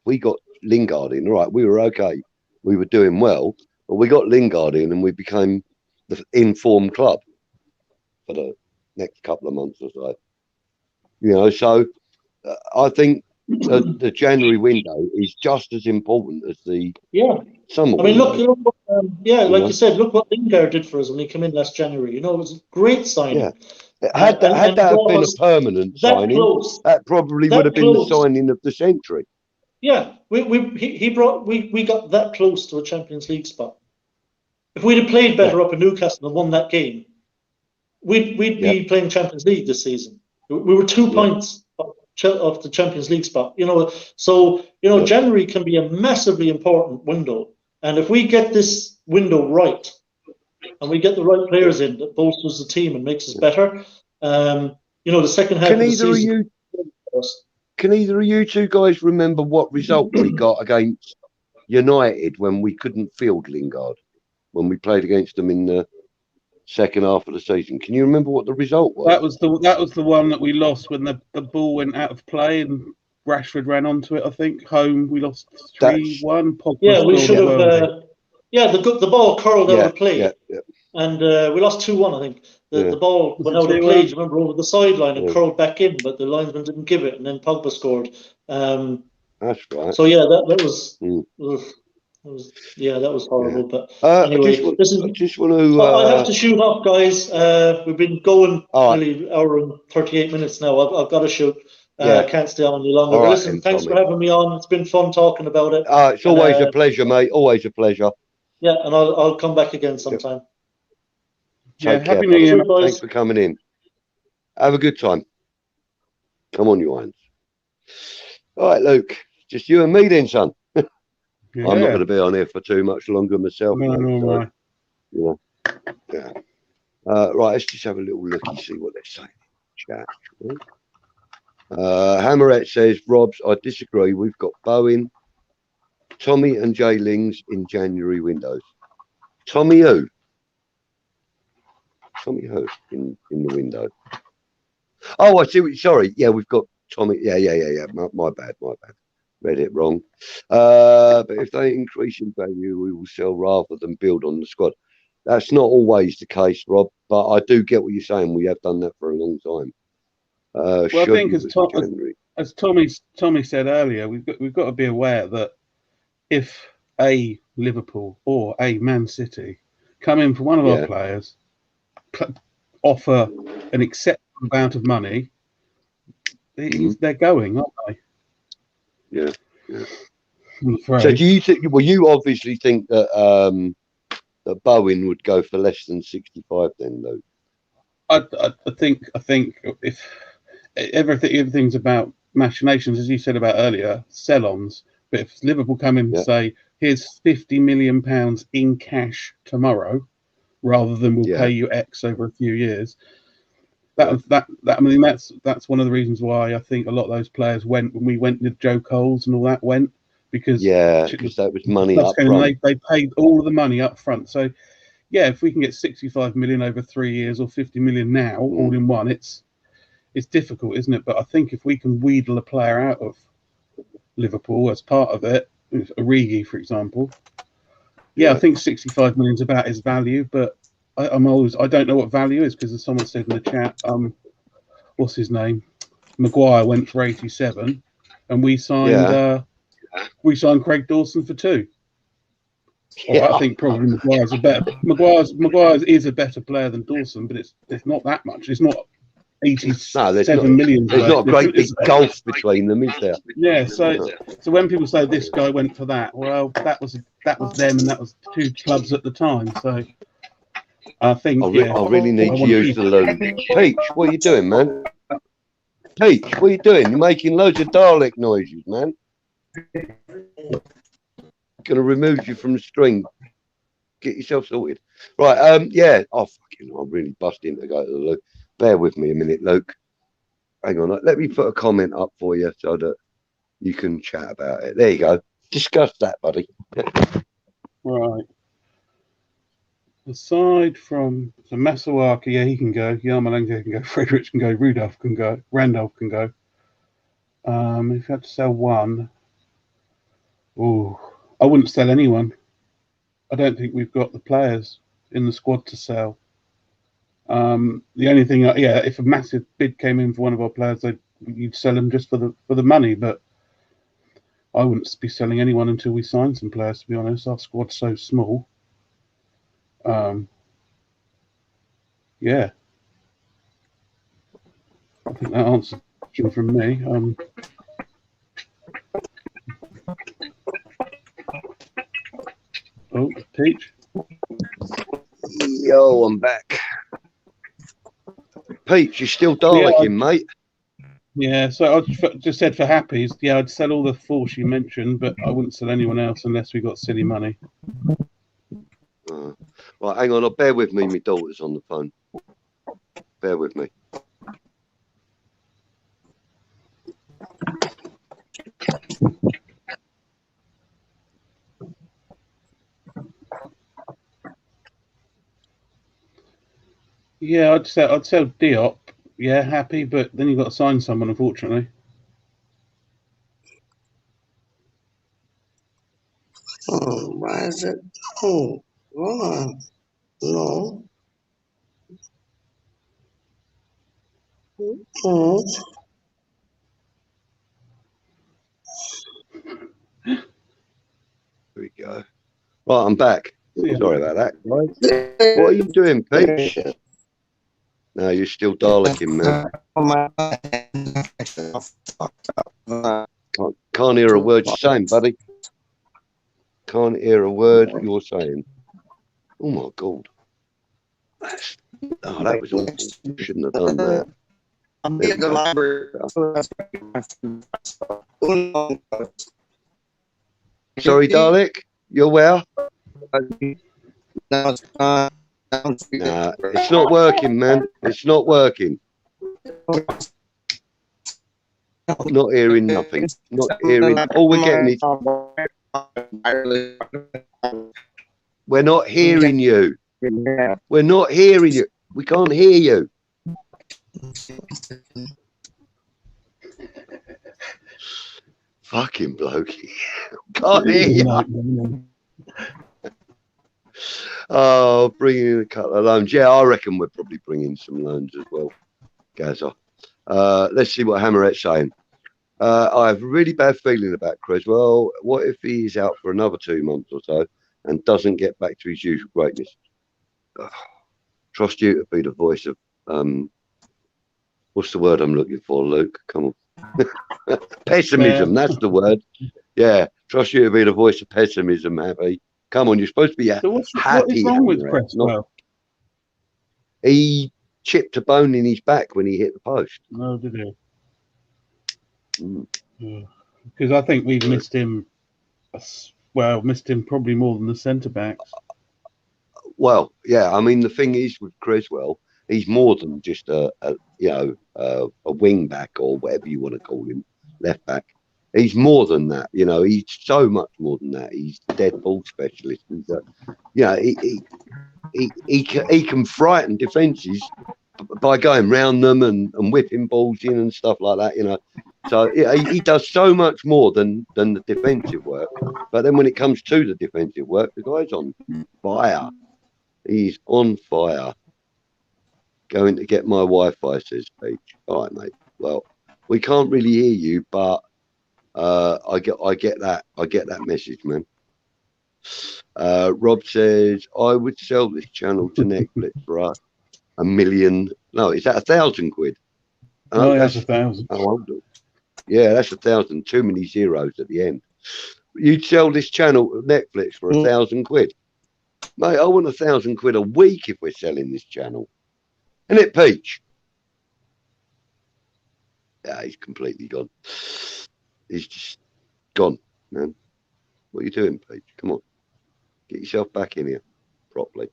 we got Lingard in, right? We were okay, we were doing well, but we got Lingard in and we became the informed club for the next couple of months or so. You know, so I think the January window is just as important as the summer. I mean, look what, you said, look what Lingard did for us when he came in last January. You know, it was a great signing. Yeah. Had that been a permanent signing, that probably would have been the signing of the century. Yeah, we got that close to a Champions League spot. If we'd have played better up in Newcastle and won that game, we'd be playing Champions League this season. We were 2 points off the Champions League spot. You know, so January can be a massively important window, and if we get this window right, and we get the right players in that bolsters the team and makes us better, the second half of the season. Can either of you two guys remember what result we got against United when we couldn't field Lingard? When we played against them in the second half of the season, can you remember what the result was? That was the one that we lost when the ball went out of play and Rashford ran onto it. I think home we lost 3-1. We should have. The ball curled out of play, and we lost 2-1. I think the ball went out of play. Do you remember, over the sideline and curled back in, but the linesman didn't give it, and then Pogba scored. That's right. So that was. That was horrible. But anyway, I have to shoot off, guys. We've been going nearly an hour and 38 minutes now. I've got to shoot. I can't stay on any longer. But listen, thanks for having me on. It's been fun talking about it. It's always a pleasure, mate. Always a pleasure. Yeah, and I'll come back again sometime. Happy New Year. Thanks for coming in. Have a good time. Come on, you irons. All right, Luke. Just you and me then, son. I'm not going to be on here for too much longer myself. Right, let's just have a little look and see what they're saying in chat. Hammerette says, Robs, I disagree. We've got Bowen, Tommy and Jay Lings in January windows. Tommy who? Tommy who in the window? Oh, I see. Sorry. Yeah, we've got Tommy. Yeah. My bad. Read it wrong. But if they increase in value, we will sell rather than build on the squad. That's not always the case, Rob, but I do get what you're saying. We have done that for a long time. I think as Tommy said earlier, we've got to be aware that if a Liverpool or a Man City come in for one of our players, offer an acceptable amount of money, they're going, aren't they? Yeah. So do you think? Well, you obviously think that that Bowen would go for less than 65, then, though. I think if everything's about machinations, as you said about earlier, sell-ons. But if Liverpool come in and say, here's £50 million in cash tomorrow, rather than we'll pay you X over a few years. I mean, that's one of the reasons why I think a lot of those players went when we went with Joe Coles and all that went, because that was money up front. They paid all of the money up front. So yeah, if we can get 65 million over 3 years or 50 million now all in one, it's difficult, isn't it? But I think if we can wheedle a player out of Liverpool as part of it, Origi, for example, I think 65 million is about his value. But I don't know what value is, because as someone said in the chat, what's his name? Maguire went for 87, and we signed Craig Dawson for 2. I think probably Maguire is a better player than Dawson, but it's not that much. It's not 87 million. There's not a great big gulf between them, is there? Yeah. So when people say this guy went for that, well, that was them, and that was 2 clubs at the time. So I think I really need to use the loo. Peach, what are you doing, man? Peach, what are you doing? You're making loads of Dalek noises, man. Gonna remove you from the stream. Get yourself sorted. Right, Oh, fucking, I'm really busting to go to the loo. Bear with me a minute, Luke. Hang on, let me put a comment up for you so that you can chat about it. There you go. Discuss that, buddy. Right. Aside from Masuaki, he can go. Yarmolenko can go. Fredericks can go. Rudolph can go. Randolph can go. If you had to sell one, I wouldn't sell anyone. I don't think we've got the players in the squad to sell. The only thing, if a massive bid came in for one of our players, you'd sell them just for the money. But I wouldn't be selling anyone until we sign some players. To be honest, our squad's so small. I think that answers it from me. Oh, Peach. Yo, I'm back. Peach, you're still Daleking, mate. Yeah, so I just said for Happy's, I'd sell all the 4 she mentioned, but I wouldn't sell anyone else unless we got silly money. Right, hang on, bear with me. My daughter's on the phone. Bear with me. Yeah, I'd sell Diop. Yeah, Happy, but then you've got to sign someone, unfortunately. Why is it? Hold on. No. Here we go. Right, I'm back. Sorry about that, guys. What are you doing, Peach? No, you're still Daleking, man. Can't hear a word you're saying, buddy. Can't hear a word you're saying. Oh my God. That was awful. Shouldn't have done that. I'm in the library. Sorry, Dalek. You're where? No, Nah, it's not working, man. It's not working. Not hearing nothing. Not hearing. All we're getting is. We're not hearing you. We're not hearing you. We can't hear you. Fucking blokey. Can't hear you. Oh, bringing in a couple of loans. Yeah, I reckon we're probably bringing some loans as well, Gaza. Let's see what Hammeret's saying. I have a really bad feeling about Creswell. What if he's out for another 2 months or so and doesn't get back to his usual greatness? Trust you to be the voice of what's the word I'm looking for, Luke? Come on. Pessimism, that's the word. Yeah, trust you to be the voice of pessimism, Happy. Come on, you're supposed to be happy. What is wrong with Cresswell? He chipped a bone in his back when he hit the post. Oh, did he? Because I think we've missed him well, missed him probably more than the centre backs. Well, yeah. I mean, the thing is with Creswell, he's more than just a wing back or whatever you want to call him, left back. He's more than that. You know, he's so much more than that. He's a dead ball specialist. He's he can frighten defences by going round them and whipping balls in and stuff like that. You know, so yeah, he does so much more than the defensive work. But then when it comes to the defensive work, the guy's on fire. He's on fire. Going to get my Wi-Fi, says Peach. All right, mate. Well, we can't really hear you, but I get that message, man. Rob says I would sell this channel to Netflix for $1 million. No, is that 1,000 quid? Oh, that's 1,000. Oh, yeah, that's 1,000. Too many zeros at the end. You'd sell this channel to Netflix for 1,000 quid, mate. I want 1,000 quid a week if we're selling this channel. Isn't it, Peach? Yeah, he's completely gone. He's just gone, man. What are you doing, Peach? Come on. Get yourself back in here properly.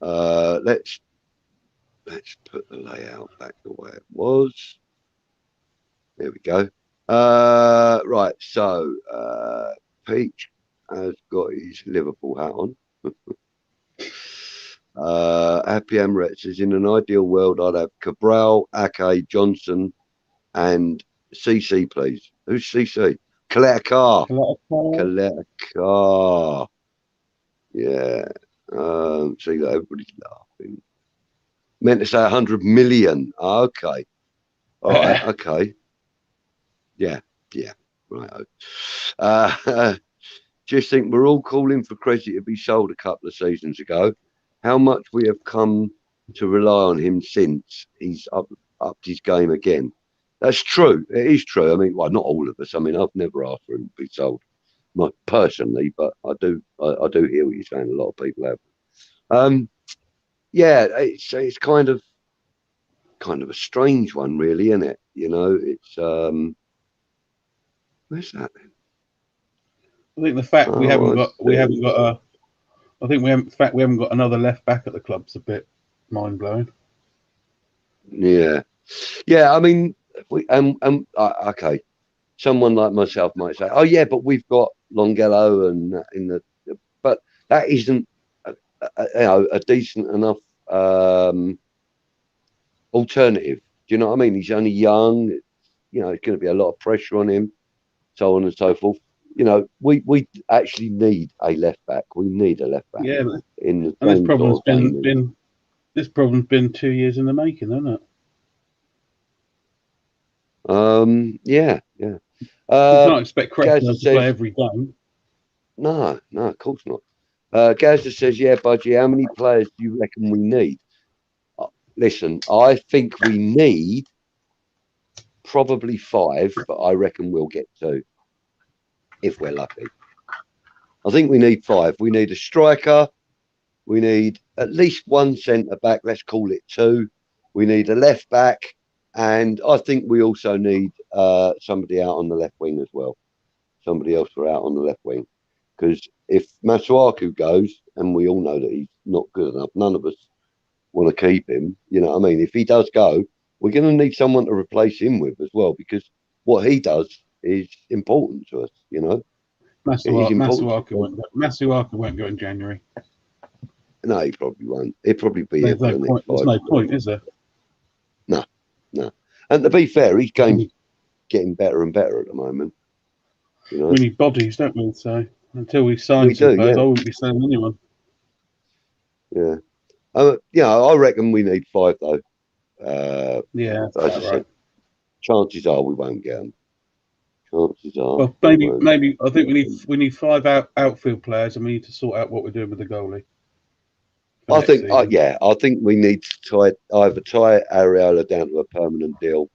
Let's put the layout back the way it was. There we go. Right, so Peach has got his Liverpool hat on. Happy Emirates says, in an ideal world, I'd have Cabral, Ake, Johnson, and CC, please. Who's CC? Collect a car. Collect a car. Yeah. See that everybody's laughing. Meant to say 100 million. Okay. All right. Okay. Yeah. Right. Just think we're all calling for Cressy to be sold a couple of seasons ago. How much we have come to rely on him since he's upped his game again. That's true. It is true. I mean, well, not all of us. I mean, I've never asked for him to be sold, not personally, but I do hear what you're saying. A lot of people have. Yeah, it's kind of a strange one, really, isn't it? You know, it's where's that then? I think the fact we haven't got another left back at the club's a bit mind blowing. Yeah. I mean, okay. Someone like myself might say, "Oh yeah, but we've got Longello and but that isn't a decent enough alternative." Do you know what I mean? He's only young. You know, it's going to be a lot of pressure on him, so on and so forth. You know, we actually need a left back. We need a left back. Yeah, and this problem's been 2 years in the making, hasn't it? Yeah. You can't expect Cresswell to play every game. No, of course not. Gazza says, yeah, Budgie, how many players do you reckon we need? Listen, I think we need probably 5, but I reckon we'll get 2 if we're lucky. I think we need 5. We need a striker. We need at least 1 centre back. Let's call it 2. We need a left back. And I think we also need somebody out on the left wing as well. Somebody else for out on the left wing. Because if Masuaku goes, and we all know that he's not good enough, none of us want to keep him. You know what I mean? If he does go, we're going to need someone to replace him with as well, because what he does is important to us, you know? Masuaku won't go in January. No, he probably won't. He'll probably be There's no point, is there? No. And to be fair, his game's getting better and better at the moment. You know? We need bodies, don't we? So until we sign some players, I wouldn't be selling anyone. Yeah. I reckon we need 5 though. Yeah, as I said, chances are we won't get them. Chances are. Well, maybe I think we need 5 outfield players, and we need to sort out what we're doing with the goalie. I think we need to either tie Areola down to a permanent deal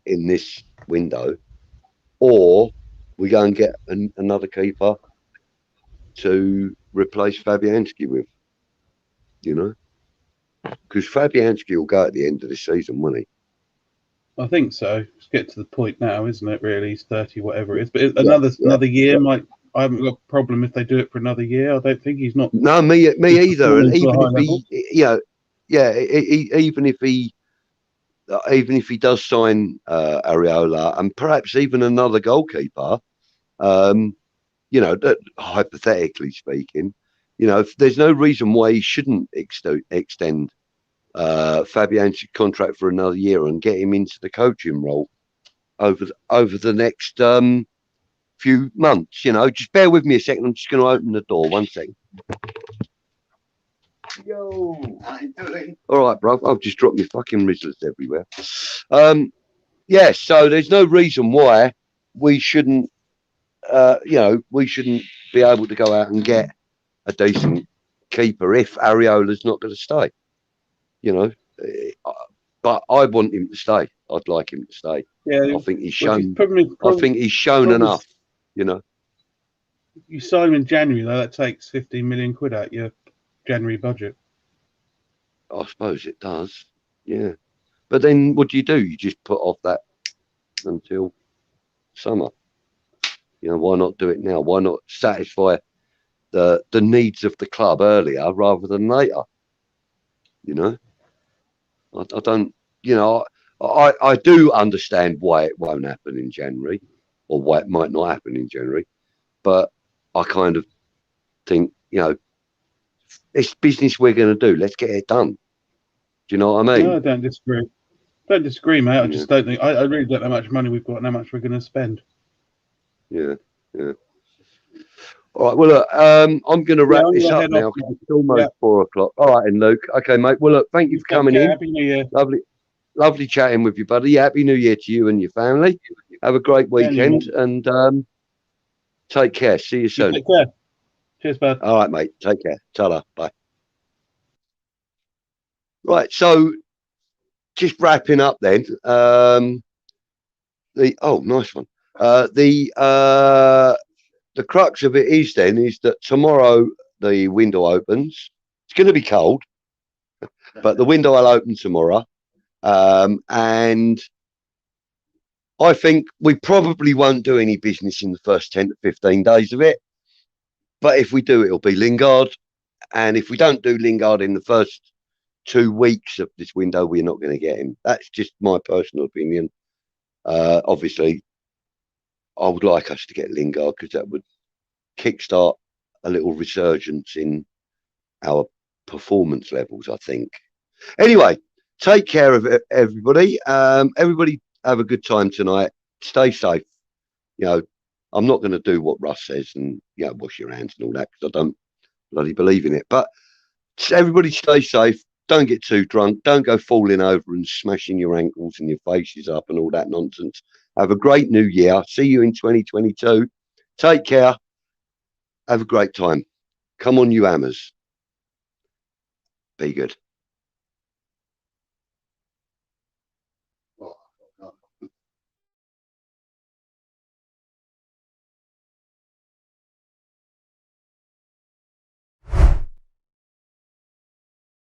in this window, or we go and get another keeper to replace Fabianski with. You know, because Fabianski will go at the end of the season, won't he? I think so. Let's get to the point now, isn't it? Really, he's 30, whatever it is. But another year might I haven't got a problem if they do it for another year. I don't think he's not. No, me either. And even if level. even if he does sign Areola and perhaps even another goalkeeper, that hypothetically speaking, there's no reason why he shouldn't extend Fabian's contract for another year and get him into the coaching role over the next few months. Just bear with me a second. I'm just going to open the door. 1 second. Yo, how you doing? All right, bro. I've just dropped my fucking Rizzlers everywhere. So there's no reason why we shouldn't, we shouldn't be able to go out and get a decent keeper if Areola's not going to stay. But I want him to stay. I'd like him to stay. Yeah, I think he's shown. I think he's shown enough. You sign him in January, though. That takes 15 million quid out your January budget. I suppose it does. Yeah, but then what do? You just put off that until summer. Why not do it now? Why not satisfy the needs of the club earlier rather than later? I don't. I do understand why it won't happen in January, or why it might not happen in January, but I kind of think, it's business we're going to do. Let's get it done. Do you know what I mean? No, I don't disagree. Don't disagree, mate. I just don't think. I really don't know how much money we've got and how much we're going to spend. Yeah. All right. Well, look, I'm going to wrap this up now. It's almost 4 o'clock. All right, and Luke. Okay, mate. Well, look, thank you for coming in. Happy New Year. Lovely chatting with you, buddy. Happy New Year to you and your family. Have a great weekend and take care. See you soon. Take care. Cheers, bud. All right, mate. Take care. Ta-da. Bye. Right. So, just wrapping up then. Nice one. The crux of it is that tomorrow the window opens. It's going to be cold, but the window will open tomorrow. And I think we probably won't do any business in the first 10 to 15 days of it. But if we do, it'll be Lingard. And if we don't do Lingard in the first 2 weeks of this window, we're not going to get him. That's just my personal opinion. Obviously, I would like us to get Lingard because that would kickstart a little resurgence in our performance levels, I think. Anyway, take care of everybody. Everybody have a good time tonight. Stay safe. I'm not going to do what Russ says and wash your hands and all that because I don't bloody believe in it. But everybody stay safe. Don't get too drunk. Don't go falling over and smashing your ankles and your faces up and all that nonsense. Have a great new year. See you in 2022. Take care. Have a great time. Come on, you Hammers. Be good.